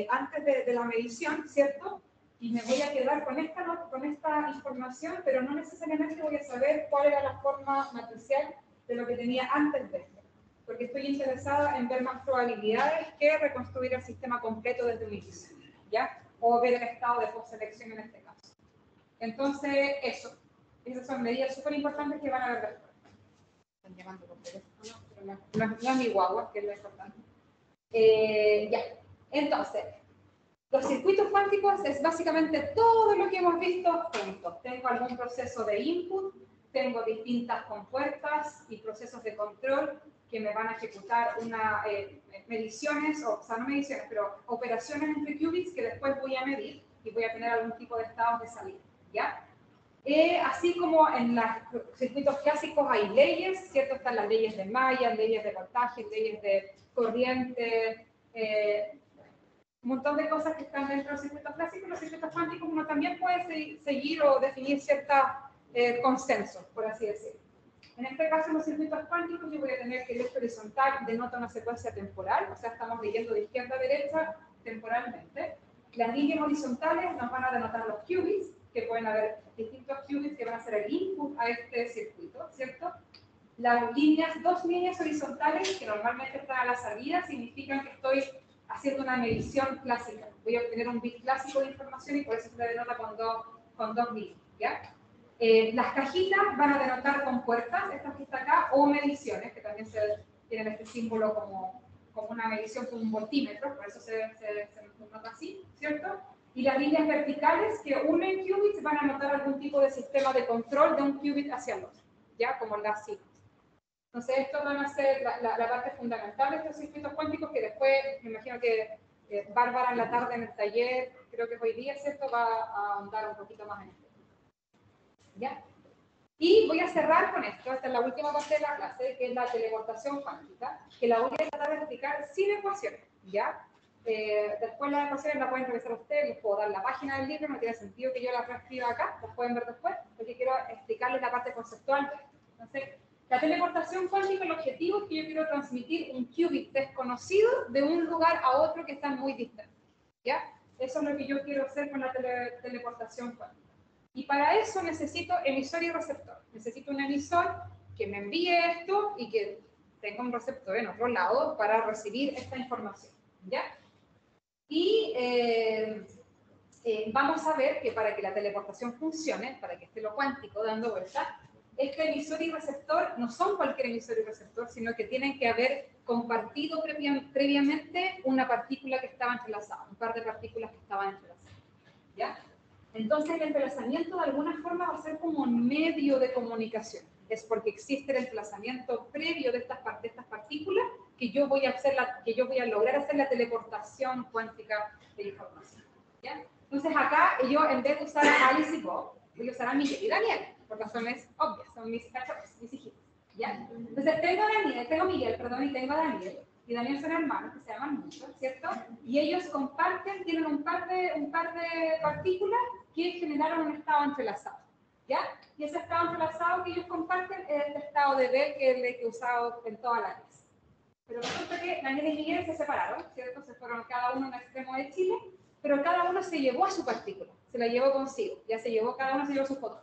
antes de la medición, ¿cierto? Y me voy a quedar con esta información, pero no necesariamente voy a saber cuál era la forma matricial de lo que tenía antes de esto, porque estoy interesada en ver más probabilidades que reconstruir el sistema completo desde un inicio, ¿ya? O ver el estado de postselección en este caso. Entonces, esas son medidas súper importantes que van a ver después. Están llamando por teléfono, pero no es mi guagua, que es lo importante. Ya, entonces, los circuitos cuánticos es básicamente todo lo que hemos visto juntos. Tengo algún proceso de input, tengo distintas compuertas y procesos de control que me van a ejecutar mediciones, o sea, no mediciones, pero operaciones entre qubits que después voy a medir y voy a tener algún tipo de estados de salida, ¿ya? Así como en los circuitos clásicos hay leyes, ¿cierto? Están las leyes de Mayer, leyes de voltaje, leyes de corriente, un montón de cosas que están dentro de los circuitos clásicos. Los circuitos cuánticos uno también puede seguir o definir ciertos consensos, por así decirlo. En este caso, en los circuitos cuánticos, yo voy a tener que el eje horizontal denota una secuencia temporal, o sea, estamos leyendo de izquierda a derecha temporalmente. Las líneas horizontales nos van a denotar los qubits, que pueden haber distintos qubits que van a ser el input a este circuito, ¿cierto? Dos líneas horizontales, que normalmente están a la salida, significan que estoy haciendo una medición clásica. Voy a obtener un bit clásico de información y por eso se le denota con dos líneas, ¿ya? Las cajitas van a denotar con puertas, estas que están acá, o mediciones, que también tienen este símbolo como una medición con un voltímetro, por eso se nota así, ¿cierto? Y las líneas verticales que unen qubits van a notar algún tipo de sistema de control de un qubit hacia el otro, ¿ya? Como las siglas. Entonces, esto van a ser la parte fundamental de estos circuitos cuánticos, que después, me imagino que Bárbara en la tarde en el taller, creo que hoy día, ¿cierto?, va a andar un poquito más en esto. ¿Ya? Y voy a cerrar con esto, esta es la última parte de la clase, que es la teleportación cuántica, que la voy a tratar de explicar sin ecuaciones, ¿ya? Después las ecuaciones las pueden revisar ustedes, les puedo dar la página del libro, no tiene sentido que yo las reescriba acá, las pueden ver después, porque quiero explicarles la parte conceptual. Entonces, la teleportación cuántica, el objetivo es que yo quiero transmitir un qubit desconocido de un lugar a otro que está muy distante, ¿ya? Eso es lo que yo quiero hacer con la teleportación cuántica. Y para eso necesito emisor y receptor. Necesito un emisor que me envíe esto y que tenga un receptor en otro lado para recibir esta información, ¿ya? Y vamos a ver que para que la teleportación funcione, para que esté lo cuántico dando vueltas, este emisor y receptor no son cualquier emisor y receptor, sino que tienen que haber compartido previamente una partícula que estaba entrelazada, un par de partículas que estaban entrelazadas, ¿ya? Entonces el entrelazamiento de alguna forma va a ser como un medio de comunicación. Es porque existe el entrelazamiento previo de estas partículas que yo voy a lograr hacer la teleportación cuántica de información, ¿ya? Entonces acá yo, en vez de usar a Alice y Bob, voy a usar a Miguel y Daniel, por razones obvias, son mis cachorros, mis hijitos, ¿ya? Entonces tengo Miguel, y tengo a Daniel, y Daniel son hermanos que se llaman mucho, ¿cierto? Y ellos comparten, tienen un par de partículas que generaron un estado entrelazado, ¿ya? Y ese estado entrelazado que ellos comparten es este estado de B que es el que he usado en toda la clase. Pero resulta que Daniel y Miguel se separaron, ¿cierto? Se fueron cada uno a un extremo de Chile, pero cada uno se llevó a su partícula, se la llevó consigo, cada uno se llevó su fotón.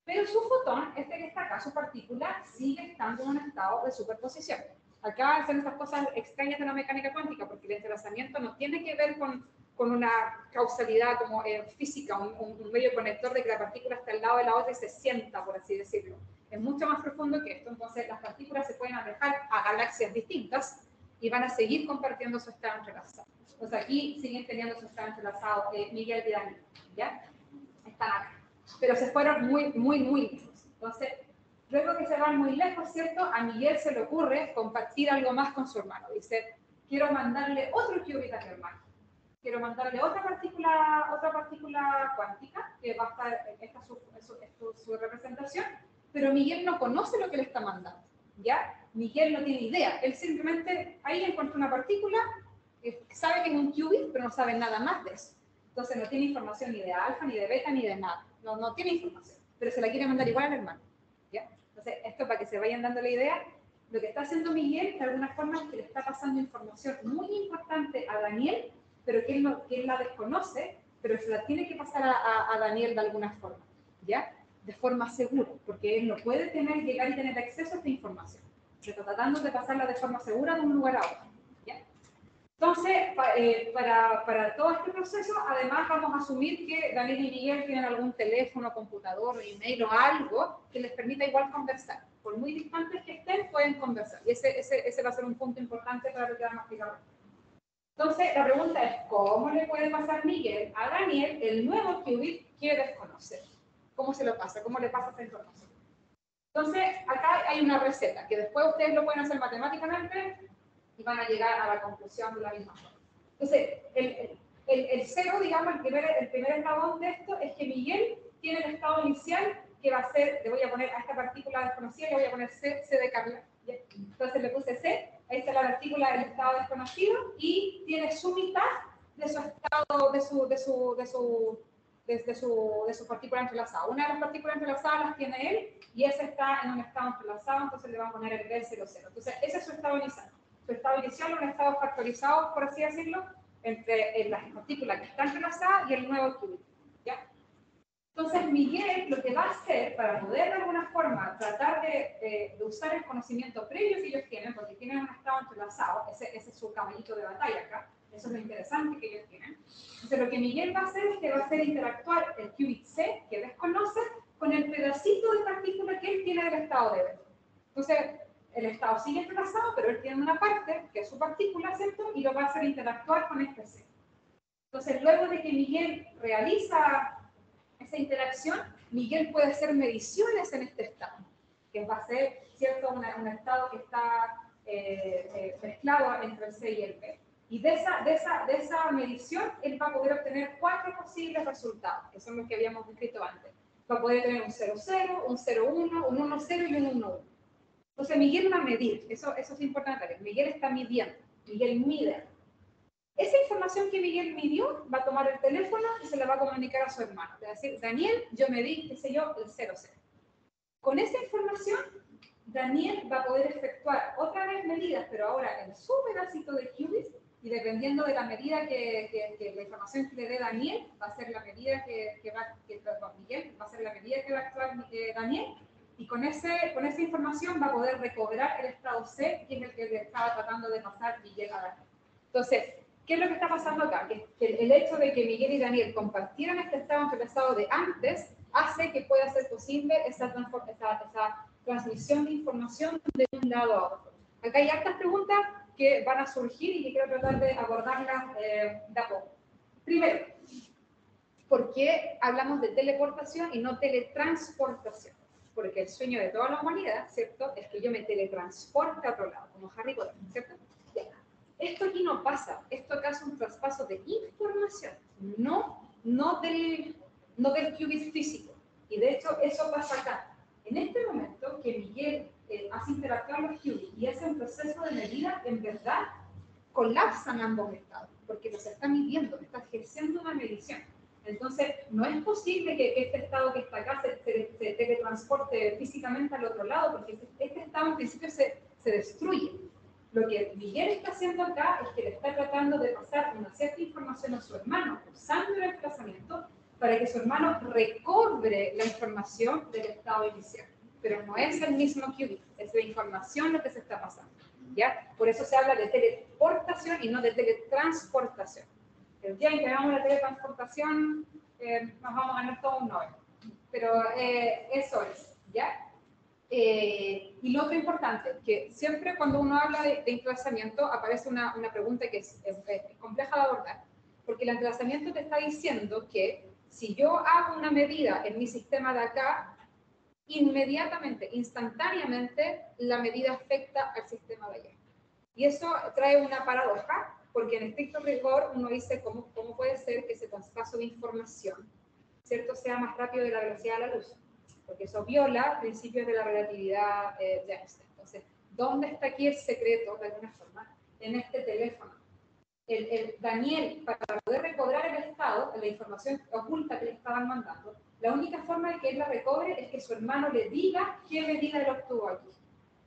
Pero su fotón, este que está acá, su partícula, sigue estando en un estado de superposición. Acá hacen estas cosas extrañas de la mecánica cuántica, porque el entrelazamiento no tiene que ver con una causalidad como física, un medio conector de que la partícula está al lado de la otra y se sienta, por así decirlo. Es mucho más profundo que esto. Entonces, las partículas se pueden alejar a galaxias distintas y van a seguir compartiendo su estado entrelazado. Entonces, aquí siguen teniendo su estado entrelazado Miguel y Daniel, ¿ya? Están acá. Pero se fueron muy, muy, muy lejos. Entonces, luego que se van muy lejos, ¿cierto? A Miguel se le ocurre compartir algo más con su hermano. Dice, quiero mandarle otro qubit a mi hermano. Quiero mandarle otra partícula cuántica, que va a estar, esta es su representación, pero Miguel no conoce lo que le está mandando, ¿ya? Miguel no tiene idea. Él simplemente, ahí encuentra una partícula, sabe que es un qubit, pero no sabe nada más de eso. Entonces no tiene información ni de alfa, ni de beta, ni de nada. No tiene información, pero se la quiere mandar igual al hermano, ¿ya? Entonces, esto para que se vayan dando la idea, lo que está haciendo Miguel, de alguna forma, es que le está pasando información muy importante a Daniel, pero que él la desconoce, pero se la tiene que pasar a Daniel de alguna forma, ¿ya? De forma segura, porque él no puede llegar y tener acceso a esta información. Se está tratando de pasarla de forma segura de un lugar a otro, ¿ya? Entonces, para todo este proceso, además vamos a asumir que Daniel y Miguel tienen algún teléfono, computador, email o algo que les permita igual conversar. Por muy distantes que estén, pueden conversar. Y ese va a ser un punto importante para lo que vamos a explicar. Entonces, la pregunta es, ¿cómo le puede pasar Miguel a Daniel el nuevo qubit que desconoce? ¿Cómo se lo pasa? ¿Cómo le pasa esa información? Entonces, acá hay una receta, que después ustedes lo pueden hacer matemáticamente y van a llegar a la conclusión de la misma forma. Entonces, el cero, digamos, el primer eslabón de esto es que Miguel tiene el estado inicial que va a ser, le voy a poner a esta partícula desconocida, le voy a poner C de Carla. ¿Ya? Entonces le puse C, ahí está la partícula del estado desconocido y tiene su mitad de su estado, de su partícula entrelazada. Una de las partículas entrelazadas las tiene él y ese está en un estado entrelazado, entonces le vamos a poner el B00. Entonces ese es su estado inicial. Su estado inicial es un estado factorizado, por así decirlo, entre las partículas que están entrelazadas y el nuevo qubit, ¿ya? Entonces Miguel lo que va a hacer para poder de alguna forma tratar de usar el conocimiento previo que ellos tienen, porque tienen un estado entrelazado, ese es su caballito de batalla acá, eso es lo interesante que ellos tienen. Entonces lo que Miguel va a hacer es que va a hacer interactuar el qubit C, que desconoce, con el pedacito de partícula que él tiene del estado de beta. Entonces el estado sigue entrelazado, pero él tiene una parte, que es su partícula, ¿cierto? Y lo va a hacer interactuar con este C. Entonces luego de que Miguel realiza esa interacción, Miguel puede hacer mediciones en este estado, que va a ser, ¿cierto?, un estado que está mezclado entre el C y el B. Y de esa medición, él va a poder obtener 4 posibles resultados, que son los que habíamos descrito antes. Va a poder tener un 0,0, un 0,1, un 1,0 y un 1,1. Entonces, Miguel va a medir, eso es importante, Miguel está midiendo, Miguel mide. Esa información que Miguel midió, va a tomar el teléfono y se la va a comunicar a su hermano. Le va a decir, Daniel, yo medí, qué sé yo, el 0,0. Con esa información, Daniel va a poder efectuar otra vez medidas, pero ahora en su pedacito de qubit, y dependiendo de la medida que la información que le dé Daniel, va a ser la medida Miguel va a ser la medida que va a actuar Daniel, Y con esa información va a poder recobrar el estado C, que es el que le estaba tratando de pasar Miguel a Daniel. Entonces, ¿qué es lo que está pasando acá? Que el hecho de que Miguel y Daniel compartieran este estado entre el estado de antes hace que pueda ser posible esa transmisión de información de un lado a otro. Acá hay hartas preguntas que van a surgir y que quiero tratar de abordarlas de a poco. Primero, ¿por qué hablamos de teleportación y no teletransportación? Porque el sueño de toda la humanidad, ¿cierto?, es que yo me teletransporte a otro lado, como Harry Potter, ¿cierto? Ya. Esto aquí no pasa. Esto acá es un traspaso de información, no del qubit físico. Y de hecho, eso pasa acá. En este momento que Miguel hace interactuar los qubits y hace un proceso de medida, en verdad colapsan ambos estados, porque los está midiendo, está ejerciendo una medición. Entonces, no es posible que este estado que está acá se teletransporte físicamente al otro lado, porque este estado en principio se destruye. Lo que Miguel está haciendo acá es que le está tratando de pasar una cierta información a su hermano, usando el desplazamiento, para que su hermano recobre la información del estado inicial. Pero no es el mismo qubit, es la información lo que se está pasando. ¿Ya? Por eso se habla de teleportación y no de teletransportación. El día en que hagamos la teletransportación, nos vamos a ganar todo un Nobel. Pero eso es, ¿ya? Y lo otro importante, que siempre cuando uno habla de entrelazamiento aparece una pregunta que es compleja de abordar, porque el entrelazamiento te está diciendo que si yo hago una medida en mi sistema de acá, inmediatamente, instantáneamente, la medida afecta al sistema de allá. Y eso trae una paradoja, porque en estricto rigor uno dice cómo puede ser que ese traspaso de información, ¿cierto?, sea más rápido de la velocidad de la luz, porque eso viola principios de la relatividad de Einstein. Entonces, ¿dónde está aquí el secreto, de alguna forma? En este teléfono. Daniel, para poder recobrar el estado, la información oculta que le estaban mandando, la única forma de que él la recobre es que su hermano le diga qué medida él obtuvo aquí.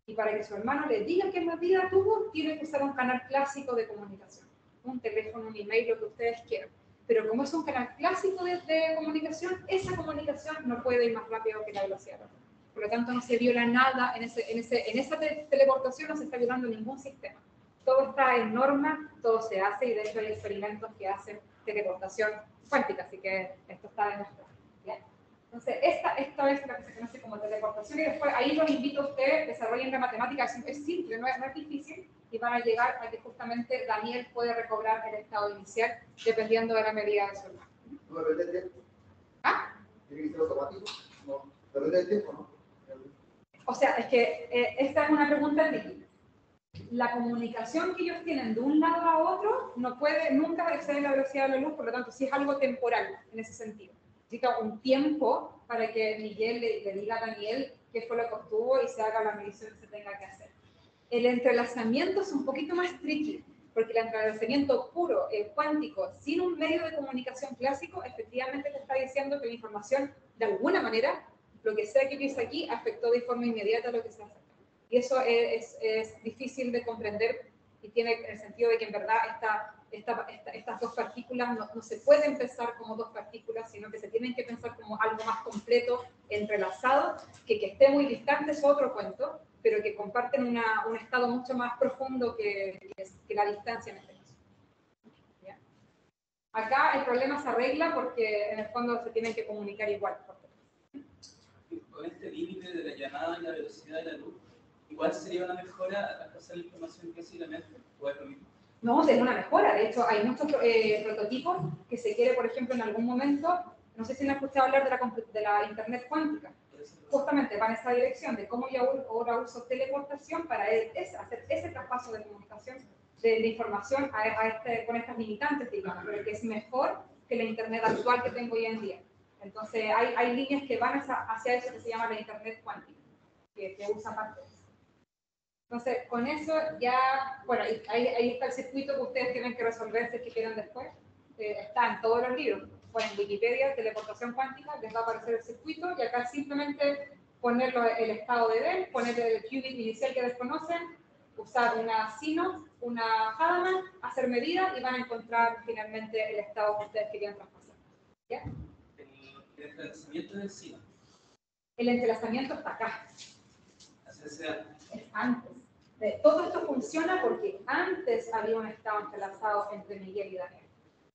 Y para que su hermano le diga qué medida tuvo, tiene que usar un canal clásico de comunicación. Un teléfono, un email, lo que ustedes quieran. Pero como es un canal clásico de comunicación, esa comunicación no puede ir más rápido que la velocidad de la luz. Por lo tanto, no se viola nada en esa teleportación, no se está violando ningún sistema. Todo está en norma, todo se hace, y de hecho hay experimentos que hacen teleportación cuántica, así que esto está demostrado. ¿Bien? Entonces, esta es lo que se conoce como teleportación, y después ahí los invito a ustedes, desarrollen la matemática, es simple, no es difícil, y van a llegar a que justamente Daniel puede recobrar el estado inicial dependiendo de la medida de su hermano. ¿No depende del tiempo? ¿Ah? ¿Tiene que ser automático? No, depende del tiempo, ¿no? O sea, es que esta es una pregunta difícil. La comunicación que ellos tienen de un lado a otro no puede nunca exceder la velocidad de la luz, por lo tanto, sí es algo temporal en ese sentido. Necesita un tiempo para que Miguel le diga a Daniel qué fue lo que obtuvo y se haga la medición que se tenga que hacer. El entrelazamiento es un poquito más tricky, porque el entrelazamiento puro, cuántico, sin un medio de comunicación clásico, efectivamente te está diciendo que la información, de alguna manera, lo que sea que piensa aquí, afectó de forma inmediata lo que se hace. Y eso es difícil de comprender, y tiene el sentido de que en verdad estas dos partículas no se pueden pensar como dos partículas, sino que se tienen que pensar como algo más completo, entrelazado, que esté muy distante es otro cuento, pero que comparten un estado mucho más profundo que la distancia en este caso. ¿Ya? Acá el problema se arregla porque en el fondo se tienen que comunicar igual. Con este límite de la llamada y la velocidad de la luz, ¿igual sería una mejora a traspasar la información clásicamente? ¿O es lo mismo? No, sería una mejora. De hecho, hay muchos prototipos que se quiere, por ejemplo, en algún momento, no sé si han escuchado hablar de la Internet cuántica. Justamente va en esa dirección de cómo yo ahora uso teleportación para hacer ese traspaso de comunicación, de información con estas limitantes, digamos, pero que es mejor que la Internet actual que tengo hoy en día. Entonces, hay líneas que van hacia eso que se llama la Internet cuántica, que usa parte de eso. Entonces, con eso ya, bueno, ahí está el circuito que ustedes tienen que resolver si es que quieren después. Está en todos los libros. Bueno, en Wikipedia, teleportación cuántica, les va a aparecer el circuito, y acá simplemente poner el estado de Bell, poner el qubit inicial que desconocen, usar una Sino, una Hadamard, hacer medidas, y van a encontrar finalmente el estado que ustedes querían traspasar. ¿Ya? El entrelazamiento del SINO. El entrelazamiento está acá. Así sea. Es antes. Todo esto funciona porque antes había un estado entrelazado entre Miguel y Daniel.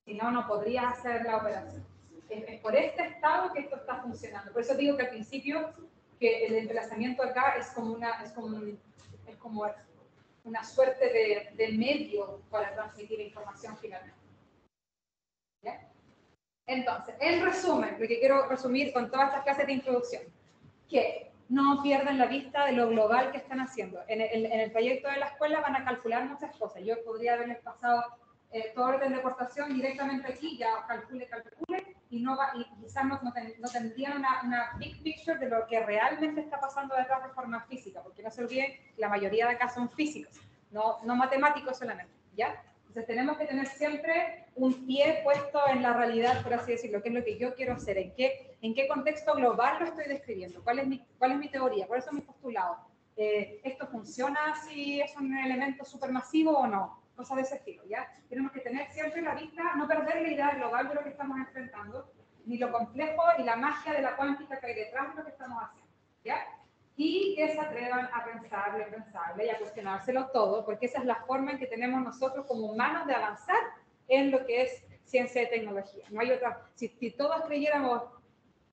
Si no, no podría hacer la operación. Es por este estado que esto está funcionando. Por eso digo que al principio que el entrelazamiento acá es como una suerte de medio para transmitir información finalmente. ¿Ya? Entonces, en resumen, lo que quiero resumir con todas estas clases de introducción, que no pierdan la vista de lo global que están haciendo. En el proyecto de la escuela van a calcular muchas cosas. Yo podría haberles pasado todo orden de aportación directamente aquí, ya calcule, y quizás no tendrían una big picture de lo que realmente está pasando detrás de forma física, porque no se olviden, la mayoría de acá son físicos, no matemáticos solamente, ¿ya? Entonces tenemos que tener siempre un pie puesto en la realidad, por así decirlo, qué es lo que yo quiero hacer, en qué contexto global lo estoy describiendo, cuál es mi teoría, cuáles son mis postulados, esto funciona si es un elemento supermasivo o no, cosas de ese estilo, ¿ya? Tenemos que tener siempre la vista, no perder la idea global de lo que estamos enfrentando, ni lo complejo y la magia de la cuántica que hay detrás de lo que estamos haciendo, ¿ya? Y que se atrevan a pensarle y a cuestionárselo todo, porque esa es la forma en que tenemos nosotros como humanos de avanzar en lo que es ciencia y tecnología. No hay otra. Si todos creyéramos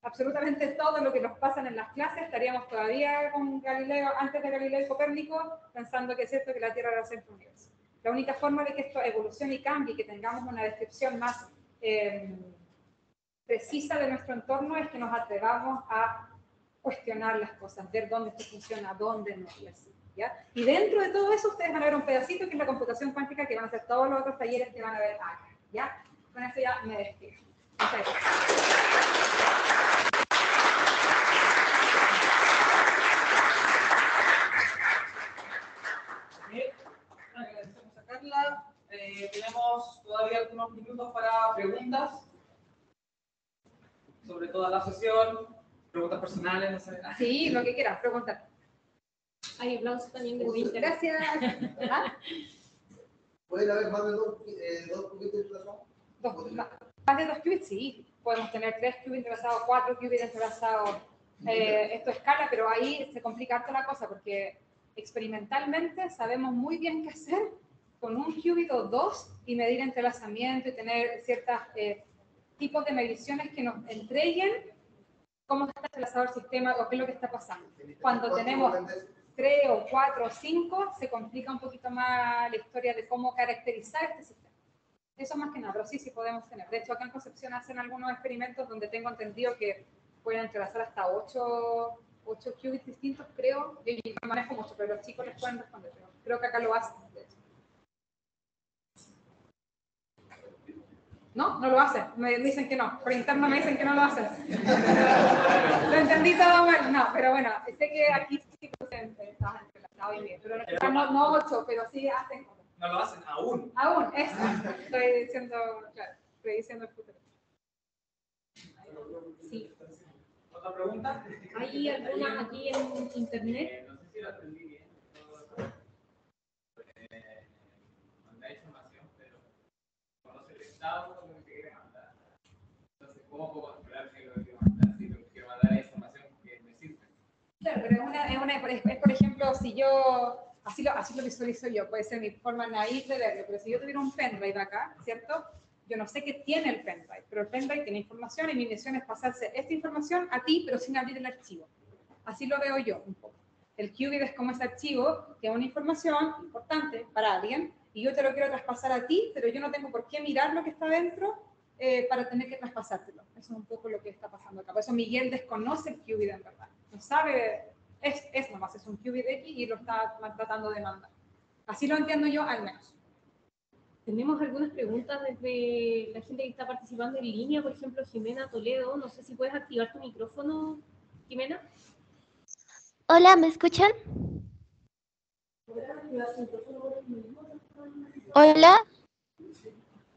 absolutamente todo lo que nos pasa en las clases, estaríamos todavía con Galileo, antes de Galileo y Copérnico, pensando que es cierto que la Tierra era el centro del universo. La única forma de que esto evolucione y cambie, que tengamos una descripción más precisa de nuestro entorno, es que nos atrevamos a cuestionar las cosas, ver dónde esto funciona, dónde no, y así, ¿ya? Y dentro de todo eso, ustedes van a ver un pedacito que es la computación cuántica, que van a ser todos los otros talleres que van a ver acá, ¿ya? Con eso ya me despido. Muchas gracias. Bien, agradecemos a Carla. Tenemos todavía algunos minutos para preguntas sobre toda la sesión. Preguntas personales, no sé. Sí, lo que quieras, preguntar. Hay aplausos también de Twitter. Gracias. ¿Ah? ¿Pueden haber más de dos qubits entrelazados? Más de 2 qubits, sí. Podemos tener 3 qubits entrelazados, 4 qubits entrelazados. Esto escala, pero ahí se complica harto la cosa, porque experimentalmente sabemos muy bien qué hacer con un qubit o 2 y medir entrelazamiento y tener ciertos tipos de mediciones que nos entreguen cómo está entrelazado el sistema o qué es lo que está pasando. Cuando tenemos 3 o 4 o 5, se complica un poquito más la historia de cómo caracterizar este sistema. Eso más que nada, pero sí podemos tener. De hecho, acá en Concepción hacen algunos experimentos donde tengo entendido que pueden entrelazar hasta 8 qubits distintos, creo. Yo no manejo mucho, pero los chicos les pueden responder. Pero creo que acá lo hacen, de hecho. No, no lo hacen. Me dicen que no. Por interno me dicen que no lo hacen. Lo entendí todo mal. No, pero bueno, sé que aquí sí se está entrelazado y bien. Pero no 8, pero sí hacen cosas. No lo hacen aún. Aún, eso. Estoy diciendo, claro, estoy diciendo el futuro. Sí. ¿Otra pregunta? ¿Hay algunas aquí en internet? No sé si lo entendí bien. Mandar información, pero conoce el estado con lo que quiere mandar. Entonces, ¿cómo puedo controlar qué es lo que quiero mandar? Si quiero mandar la información que me sirve. Claro, pero es por ejemplo, si yo, así lo visualizo yo, puede ser mi forma naif de verlo, pero si yo tuviera un pendrive acá, ¿cierto? Yo no sé qué tiene el pendrive, pero el pendrive tiene información y mi misión es pasarse esta información a ti, pero sin abrir el archivo. Así lo veo yo un poco. El qubit es como ese archivo que es una información importante para alguien y yo te lo quiero traspasar a ti, pero yo no tengo por qué mirar lo que está dentro para tener que traspasártelo. Eso es un poco lo que está pasando acá. Por eso Miguel desconoce el qubit en verdad. No sabe, es nomás, es un qubit X y lo está tratando de mandar. Así lo entiendo yo al menos. Tenemos algunas preguntas desde la gente que está participando en línea, por ejemplo, Jimena Toledo. No sé si puedes activar tu micrófono, Jimena. Hola, ¿me escuchan? Hola.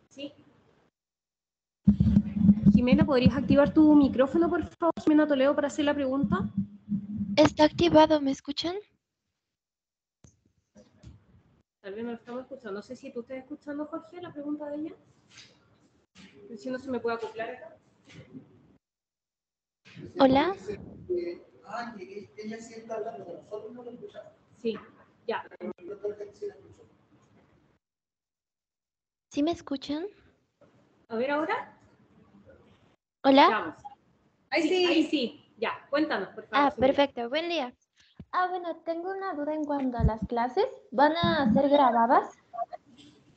Sí. Jimena, ¿podrías activar tu micrófono, por favor, Jimena Toledo, para hacer la pregunta? Está activado, ¿me escuchan? Tal vez no lo estamos escuchando. No sé si tú estás escuchando, Jorge, la pregunta de ella. Si no se me puede acoplar acá. Hola. Ah, que ella sí está hablando, pero nosotros no lo escuchamos. Sí, ya. El doctor sí la escuchó. ¿Sí me escuchan? A ver ahora. Hola. Vamos. Ahí sí. Ahí sí. Ya, cuéntanos, por favor. Ah, perfecto. Buen día. Bueno, tengo una duda en cuanto a las clases. ¿Van a ser grabadas?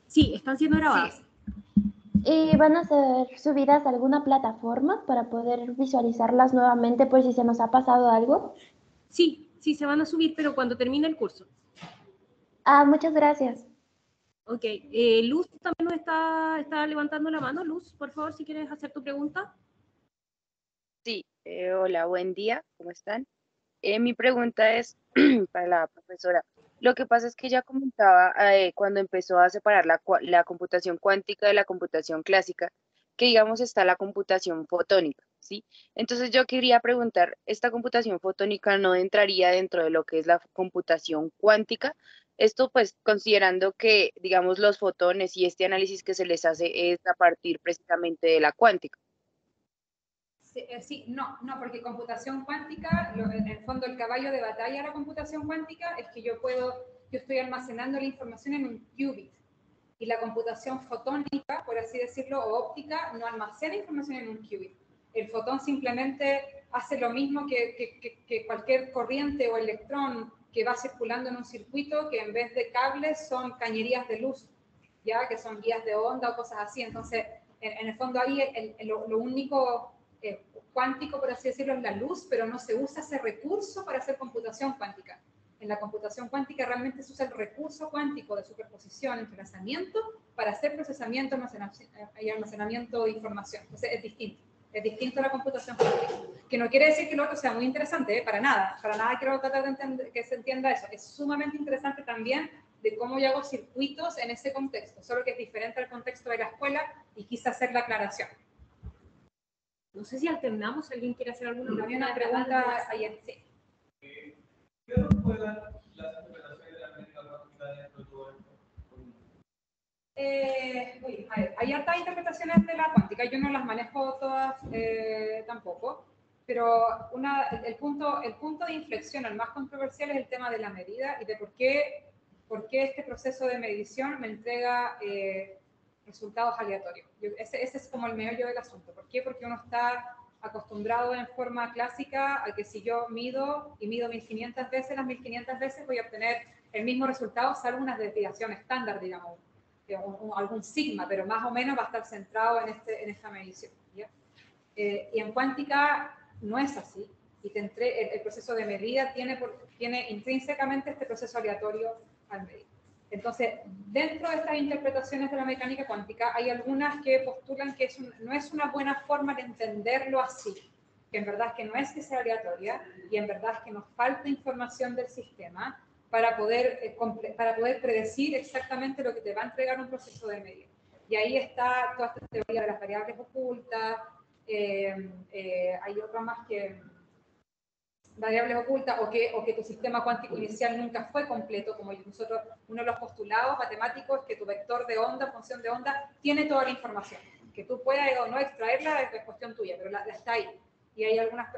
Sí, están siendo grabadas. ¿Y van a ser subidas a alguna plataforma para poder visualizarlas nuevamente por si se nos ha pasado algo? Sí, sí, se van a subir, pero cuando termine el curso. Muchas gracias. Ok, Luz también nos está levantando la mano. Luz, por favor, si quieres hacer tu pregunta. Sí, hola, buen día, ¿cómo están? Mi pregunta es para la profesora. Lo que pasa es que ella comentaba cuando empezó a separar la computación cuántica de la computación clásica, que digamos está la computación fotónica, ¿sí? Entonces yo quería preguntar, ¿esta computación fotónica no entraría dentro de lo que es la computación cuántica? Esto pues considerando que, digamos, los fotones y este análisis que se les hace es a partir precisamente de la cuántica. Sí, no, porque computación cuántica, en el fondo el caballo de batalla de la computación cuántica es que yo estoy almacenando la información en un qubit. Y la computación fotónica, por así decirlo, o óptica, no almacena información en un qubit. El fotón simplemente hace lo mismo que cualquier corriente o electrón que va circulando en un circuito, que en vez de cables son cañerías de luz, ya que son vías de onda o cosas así. Entonces, en el fondo ahí lo único cuántico, por así decirlo, es la luz, pero no se usa ese recurso para hacer computación cuántica. En la computación cuántica realmente se usa el recurso cuántico de superposición, entrelazamiento, para hacer procesamiento y almacenamiento de información. Entonces es distinto a la computación cuántica. Que no quiere decir que lo otro sea muy interesante, para nada quiero tratar de entender, que se entienda eso. Es sumamente interesante también de cómo yo hago circuitos en ese contexto, solo que es diferente al contexto de la escuela y quise hacer la aclaración. No sé si alternamos, ¿alguien quiere hacer alguna pregunta ayer? Sí. ¿Qué nos juegan las operaciones de la mecánica cuántica dentro de todo esto? A ver, hay hartas interpretaciones de la cuántica, yo no las manejo todas tampoco, pero el punto de inflexión, el más controversial, es el tema de la medida y de por qué este proceso de medición me entrega resultados aleatorios. Ese es como el meollo del asunto. ¿Por qué? Porque uno está acostumbrado en forma clásica a que si yo mido 1500 veces, las 1500 veces voy a obtener el mismo resultado, salvo una desviación estándar, digamos, algún sigma, pero más o menos va a estar centrado en esta medición. ¿Ya? Y en cuántica no es así. Y el proceso de medida tiene intrínsecamente este proceso aleatorio al medir. Entonces, dentro de estas interpretaciones de la mecánica cuántica, hay algunas que postulan que no es una buena forma de entenderlo así, que en verdad es que no es que sea aleatoria, y en verdad es que nos falta información del sistema para poder predecir exactamente lo que te va a entregar un proceso de medida. Y ahí está toda esta teoría de las variables ocultas, hay otra más que variables ocultas, o que tu sistema cuántico inicial nunca fue completo, como nosotros, uno de los postulados matemáticos es que tu vector de onda, función de onda, tiene toda la información. Que tú puedas o no extraerla es cuestión tuya, pero está ahí. Y hay algunas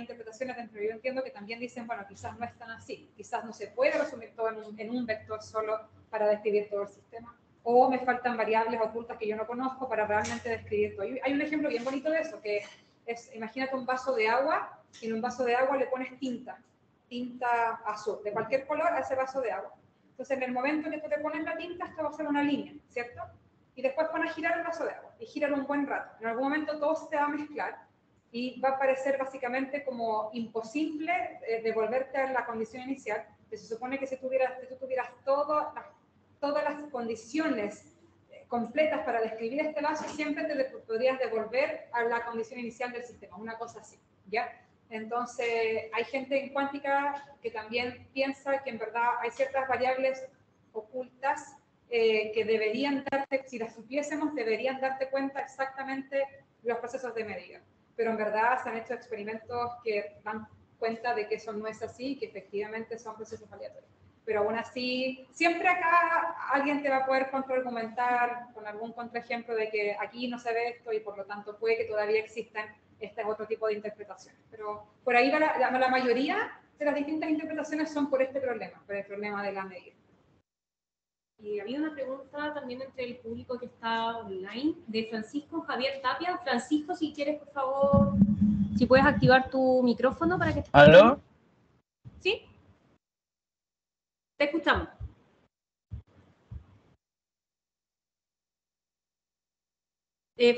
interpretaciones dentro que yo entiendo que también dicen, bueno, quizás no es tan así, quizás no se puede resumir todo en un vector solo para describir todo el sistema, o me faltan variables ocultas que yo no conozco para realmente describir todo. Hay un ejemplo bien bonito de eso, que es, imagínate un vaso de agua, y en un vaso de agua le pones tinta azul, de cualquier color a ese vaso de agua. Entonces, en el momento que tú le pones la tinta, esto va a ser una línea, ¿cierto? Y después pones a girar el vaso de agua, y girar un buen rato. En algún momento todo se va a mezclar, y va a parecer básicamente como imposible devolverte a la condición inicial, que se supone que si tú tuvieras todas las condiciones completas para describir este vaso, siempre te podrías devolver a la condición inicial del sistema, una cosa así, ¿ya? Entonces, hay gente en cuántica que también piensa que en verdad hay ciertas variables ocultas que deberían si las supiésemos, deberían darte cuenta exactamente los procesos de medida. Pero en verdad se han hecho experimentos que dan cuenta de que eso no es así, que efectivamente son procesos aleatorios. Pero aún así, siempre acá alguien te va a poder contraargumentar con algún contraejemplo de que aquí no se ve esto y por lo tanto puede que todavía existan este es otro tipo de interpretación. Pero por ahí va la mayoría de las distintas interpretaciones son por este problema, por el problema de la medida. Y había una pregunta también entre el público que está online, de Francisco Javier Tapia. Francisco, si quieres, por favor, si puedes activar tu micrófono para que te escuchen. ¿Aló? ¿Sí? Te escuchamos.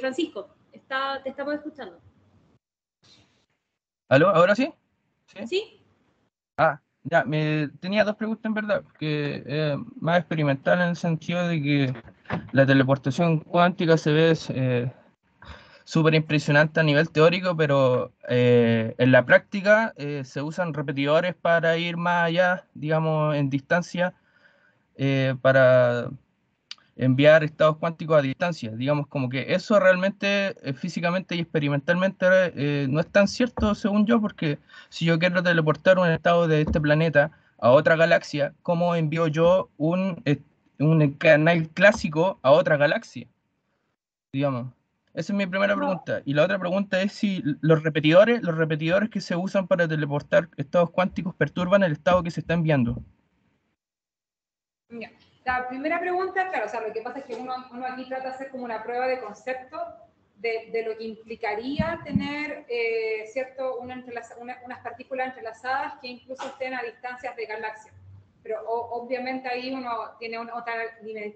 Francisco, te estamos escuchando. ¿Aló? ¿Ahora sí? ¿Sí? Ah, ya, tenía dos preguntas en verdad, porque más experimental en el sentido de que la teleportación cuántica se ve súper impresionante a nivel teórico, pero en la práctica se usan repetidores para ir más allá, digamos, en distancia, para enviar estados cuánticos a distancia. Digamos, como que eso realmente, físicamente y experimentalmente, no es tan cierto según yo, porque si yo quiero teleportar un estado de este planeta a otra galaxia, ¿cómo envío yo un canal clásico a otra galaxia? Digamos. Esa es mi primera pregunta. Y la otra pregunta es si los repetidores que se usan para teleportar estados cuánticos perturban el estado que se está enviando. Ya. La primera pregunta, claro, o sea, lo que pasa es que uno aquí trata de hacer como una prueba de concepto de lo que implicaría tener, ¿cierto?, unas partículas entrelazadas que incluso estén a distancias de galaxias. Pero obviamente ahí uno tiene otra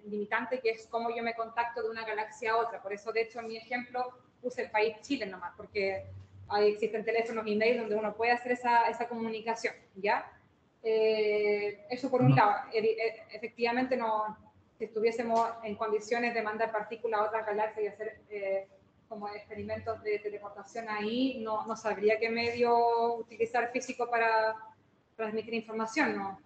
limitante, que es cómo yo me contacto de una galaxia a otra. Por eso, de hecho, en mi ejemplo puse el país Chile nomás, porque ahí existen teléfonos y mails donde uno puede hacer esa comunicación, ¿ya? Eso por un lado. Efectivamente, si estuviésemos en condiciones de mandar partículas a otras galaxias y hacer como experimentos de teleportación ahí, no sabría qué medio utilizar físico para transmitir información,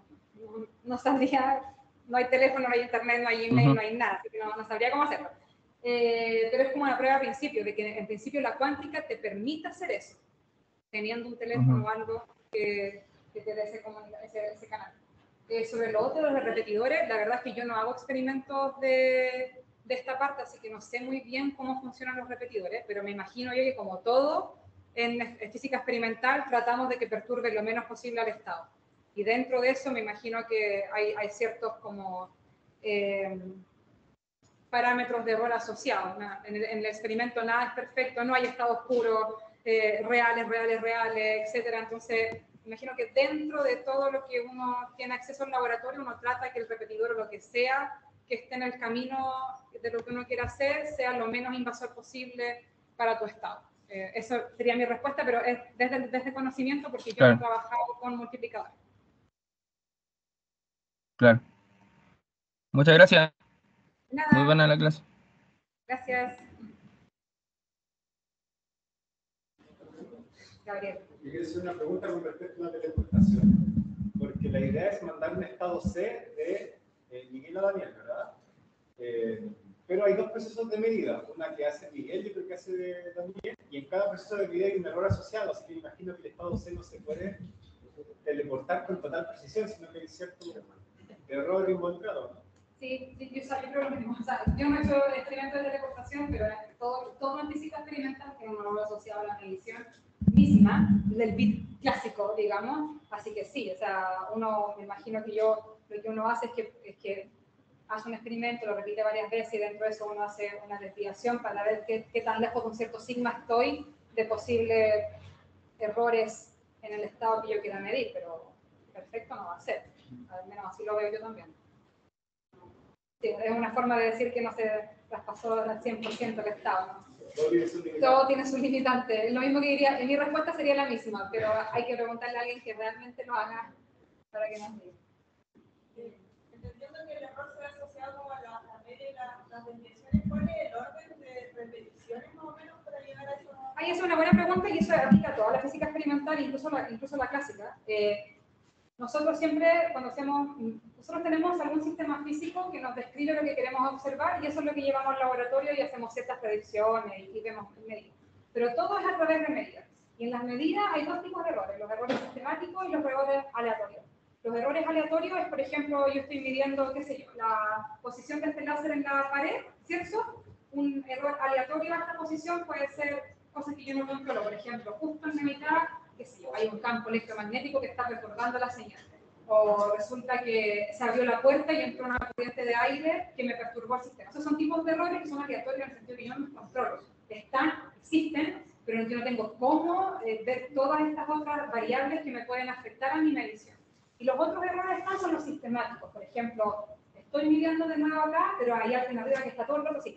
no sabría, no hay teléfono, no hay internet, no hay email, no hay nada, así que no sabría cómo hacerlo. Pero es como una prueba a principio, de que en principio la cuántica te permite hacer eso, teniendo un teléfono o algo que te dé ese canal. Sobre lo otro de los repetidores, la verdad es que yo no hago experimentos de esta parte, así que no sé muy bien cómo funcionan los repetidores, pero me imagino yo que como todo en física experimental tratamos de que perturbe lo menos posible al estado. Y dentro de eso me imagino que hay ciertos como parámetros de error asociados. En el experimento nada es perfecto, no hay estado oscuro, reales, etcétera. Entonces, imagino que dentro de todo lo que uno tiene acceso al laboratorio, uno trata que el repetidor o lo que sea que esté en el camino de lo que uno quiera hacer sea lo menos invasor posible para tu estado. Eso sería mi respuesta, pero es desde conocimiento, porque yo no he trabajado con multiplicadores. Claro. Muchas gracias. Nada. Muy buena la clase. Gracias. Gabriel. Yo quiero hacer una pregunta con respecto a la teleportación, porque la idea es mandar un estado C de Miguel a Daniel, ¿verdad? Pero hay dos procesos de medida, una que hace Miguel y otra que hace de Daniel, y en cada proceso de medida hay un error asociado, así que me imagino que el estado C no se puede teleportar con total precisión, sino que hay cierto error involucrado, ¿no? Sí, yo creo lo mismo. O sea, yo no he hecho experimentos de teleportación, pero todo en física experimental tiene un error asociado a la medición misma del bit clásico, digamos. Así que sí, o sea, me imagino que lo que uno hace es que hace un experimento, lo repite varias veces y dentro de eso uno hace una desviación para ver qué tan lejos de un cierto sigma estoy de posibles errores en el estado que yo quiera medir, pero perfecto no va a ser. Al menos así lo veo yo también. Sí, es una forma de decir que no se traspasó al 100% el estado, ¿no? Todo tiene sus limitantes. Lo mismo que diría, mi respuesta sería la misma, pero hay que preguntarle a alguien que realmente lo haga para que nos diga. Entendiendo que el error se ha asociado como a la media y las desviaciones, ¿cuál es el orden de repeticiones más o menos para llegar a eso? Ahí es una buena pregunta y eso aplica a toda la física experimental, incluso la clásica. Nosotros siempre, nosotros tenemos algún sistema físico que nos describe lo que queremos observar y eso es lo que llevamos al laboratorio y hacemos ciertas predicciones y vemos medidas. Pero todo es a través de medidas. Y en las medidas hay dos tipos de errores, los errores sistemáticos y los errores aleatorios. Los errores aleatorios es, por ejemplo, yo estoy midiendo, qué sé yo, la posición de este láser en la pared, ¿cierto? Un error aleatorio a esta posición puede ser cosas que yo no controlo. Por ejemplo, justo en la mitad, qué sé yo, hay un campo electromagnético que está perturbando la señal. O resulta que se abrió la puerta y entró una corriente de aire que me perturbó el sistema. Esos son tipos de errores que son aleatorios en el sentido que yo no los controlo. Existen, pero yo no tengo cómo ver todas estas otras variables que me pueden afectar a mi medición. Y los otros errores son los sistemáticos. Por ejemplo, estoy midiendo de nuevo acá, pero hay alguien arriba que está todo el rato así.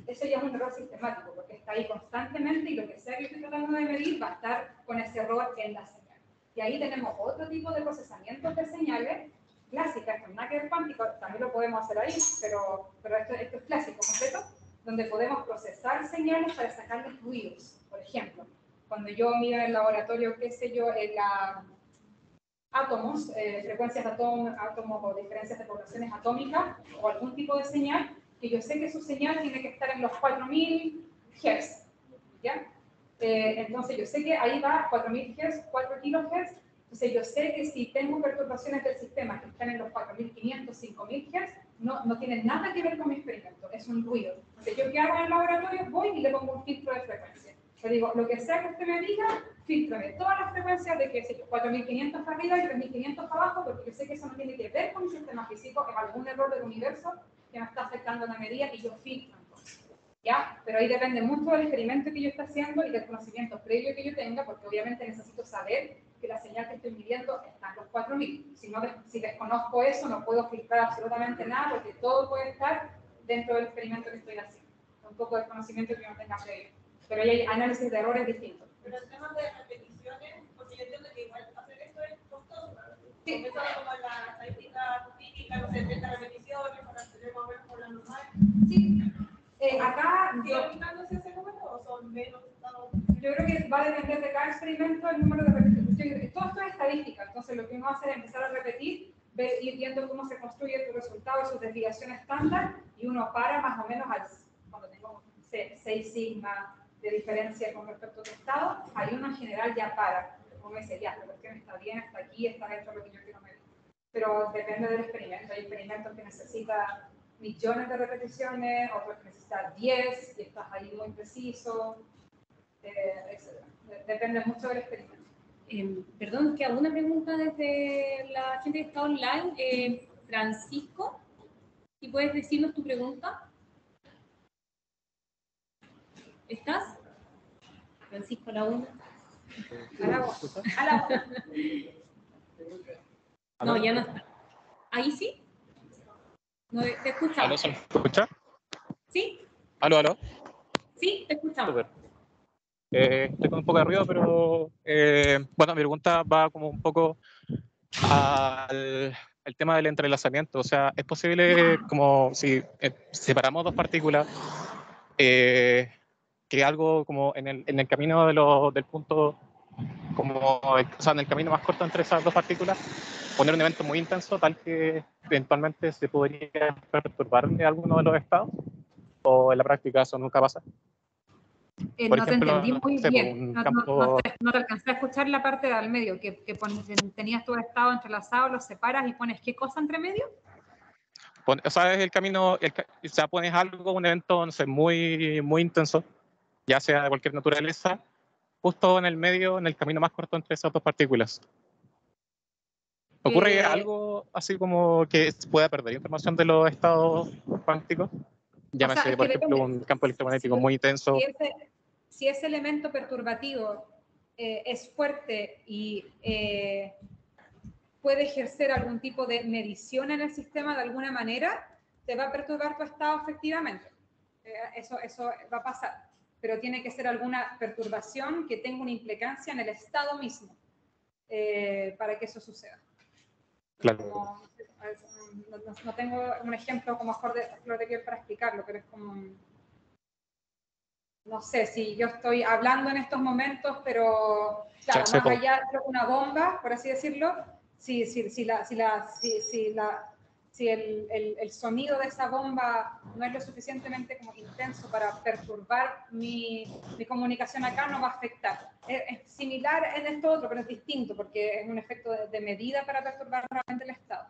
Eso ya es un error sistemático, porque está ahí constantemente y lo que sea que estoy tratando de medir va a estar con ese error en la señal. Y ahí tenemos otro tipo de procesamientos de señales clásicas, con nada que ver cuántico, también lo podemos hacer ahí, pero esto es clásico completo, donde podemos procesar señales para sacarles ruidos. Por ejemplo, cuando yo mido en el laboratorio, qué sé yo, en la átomos, frecuencias de átomos o diferencias de poblaciones atómicas o algún tipo de señal, que yo sé que su señal tiene que estar en los 4000 Hz, ¿ya? Entonces yo sé que ahí va 4000 Hz, 4 kHz, entonces yo sé que si tengo perturbaciones del sistema que están en los 4500, 5000 Hz, no tienen nada que ver con mi experimento, es un ruido. Entonces yo qué hago en el laboratorio, voy y le pongo un filtro de frecuencia. Le digo, lo que sea que usted me diga, fíltrame todas las frecuencias de que 4500 para arriba y 3500 para abajo, porque yo sé que eso no tiene que ver con mi sistema físico, es algún error del universo que me está afectando la medida que yo filtro. ¿Ya? Pero ahí depende mucho del experimento que yo esté haciendo y del conocimiento previo que yo tenga, porque obviamente necesito saber que la señal que estoy midiendo está en los 4000. Si desconozco eso, no puedo filtrar absolutamente nada, porque todo puede estar dentro del experimento que estoy haciendo. Un poco de conocimiento que yo no tenga previo. Pero ahí hay análisis de errores distintos. Pero el tema de repeticiones, porque yo entiendo que igual hacer esto es costoso. Sí. Comenzando como la estadística típica, no sé, 30 repeticiones, para hacer más o menos por la normal. Sí. Acá, ¿Aumentándose ese número o son menos? Yo creo que va a depender de cada experimento el número de repeticiones. Todo esto es estadística, entonces lo que uno hace es empezar a repetir, ir viendo cómo se construye tu resultado, sus desviaciones estándar, y uno para más o menos cuando tengo 6 sigma de diferencia con respecto a tu estado, ahí uno en general ya para. Uno dice, ya, la cuestión está bien, está aquí, está dentro de lo que yo quiero medir. Pero depende del experimento. Hay experimentos que necesitan millones de repeticiones, otros que necesitan 10, y estás ahí muy preciso, etc. Depende mucho del experimento. Perdón, que hago una pregunta desde la gente que está online. Francisco, ¿y puedes decirnos tu pregunta? ¿Estás? Francisco, a la una. A la una. No, ya no está. ¿Ahí sí? No, te escuchamos. ¿Aló, se me escucha? ¿Sí? ¿Aló? Sí, te escuchamos. Súper. Estoy con un poco de ruido, pero bueno, mi pregunta va como un poco al tema del entrelazamiento. O sea, ¿es posible, como si separamos dos partículas, que algo como en el camino del punto, como, o sea, en el camino más corto entre esas dos partículas, poner un evento muy intenso tal que eventualmente se podría perturbar de alguno de los estados? ¿O en la práctica eso nunca pasa? Por No ejemplo, te entendí muy no sé, bien. campo... No te alcancé a escuchar la parte de al medio, que tenías tu estado entrelazado, los separas y pones ¿qué cosa entre medio? O sea, es el camino, o sea, pones algo, un evento, no sé, muy, muy intenso, ya sea de cualquier naturaleza, justo en el medio, en el camino más corto entre esas dos partículas. ¿Ocurre algo así como que se pueda perder información de los estados cuánticos? Llámese, por ejemplo, un campo electromagnético muy intenso. Si ese elemento perturbativo es fuerte y puede ejercer algún tipo de medición en el sistema de alguna manera, te va a perturbar tu estado efectivamente. Eso va a pasar. Pero tiene que ser alguna perturbación que tenga una implicancia en el estado mismo para que eso suceda. Claro. No tengo un ejemplo como flor de piel para explicarlo, pero es como... No sé, si yo estoy hablando en estos momentos, pero claro, más allá de una bomba, por así decirlo, si el sonido de esa bomba no es lo suficientemente como intenso para perturbar mi comunicación acá, no va a afectar. Es similar en esto otro, pero es distinto, porque es un efecto de medida para perturbar realmente el estado.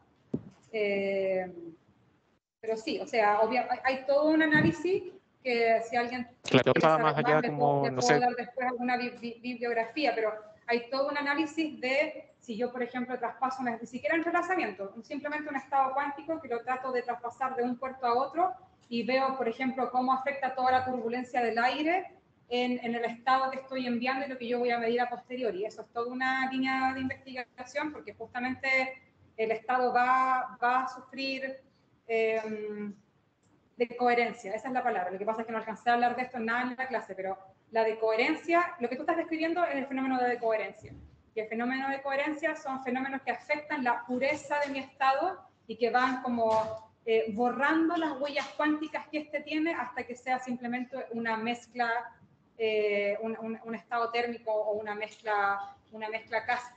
Pero sí, o sea, hay todo un análisis que si alguien Claro, quiere está saber más allá le como, puedo no sé, dar después alguna bibliografía, pero hay todo un análisis de si yo, por ejemplo, traspaso, ni siquiera entrelazamiento, simplemente un estado cuántico que lo trato de traspasar de un puerto a otro y veo, por ejemplo, cómo afecta toda la turbulencia del aire en el estado que estoy enviando y lo que yo voy a medir a posteriori. Eso es toda una línea de investigación porque justamente el estado va a sufrir de coherencia, esa es la palabra. Lo que pasa es que no alcancé a hablar de esto en nada en la clase, pero la decoherencia, lo que tú estás describiendo es el fenómeno de decoherencia. Y el fenómeno de coherencia son fenómenos que afectan la pureza de mi estado y que van como borrando las huellas cuánticas que este tiene hasta que sea simplemente una mezcla, un estado térmico o una mezcla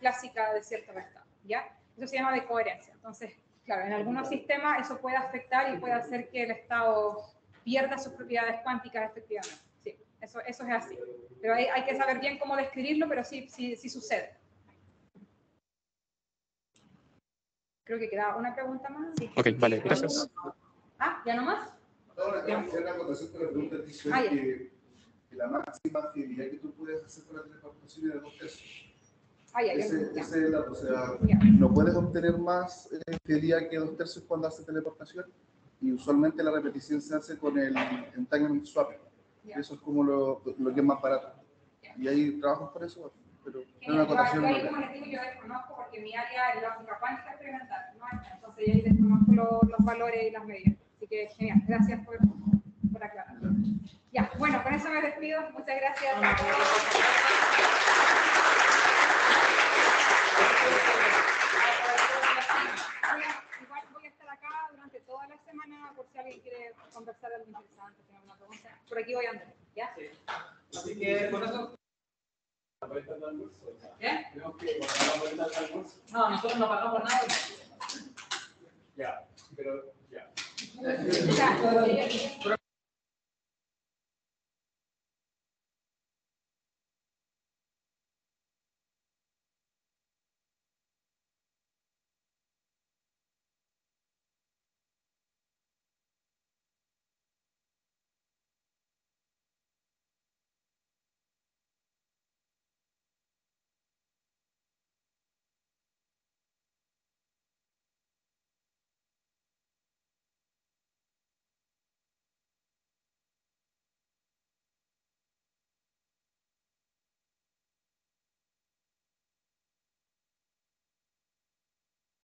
clásica de ciertos estados, ¿ya? Eso se llama decoherencia. Entonces, claro, en algunos sistemas eso puede afectar y puede hacer que el estado pierda sus propiedades cuánticas efectivamente. Sí, eso es así. Pero hay que saber bien cómo describirlo, pero sí sucede. Creo que queda una pregunta más. Sí. Ok, vale, gracias. Ah, ¿ya no más? Ahora, una acotación que la pregunta dice que la máxima fidelidad que tú puedes hacer con la teleportación es de 2/3. Esa es la, o sea, no puedes obtener más fidelidad que 2/3 cuando haces teleportación y usualmente la repetición se hace con el entanglement swap. Eso es como lo que es más barato. Y hay trabajos por eso, pero es una acotación. Como les digo, yo desconozco porque mi área es lógica cuántica experimental, ¿no? Entonces yo ahí desconozco los valores y las medidas. Así que genial, gracias por aclarar. Ya, bueno, con eso me despido. Muchas gracias. Igual voy a estar acá durante toda la semana por si alguien quiere conversar algo interesante, tiene alguna pregunta. Por aquí voy a andar, ¿ya? Sí. Así que con eso. ¿Qué? No, nosotros no pagamos nada. Ya, pero ya. Ya.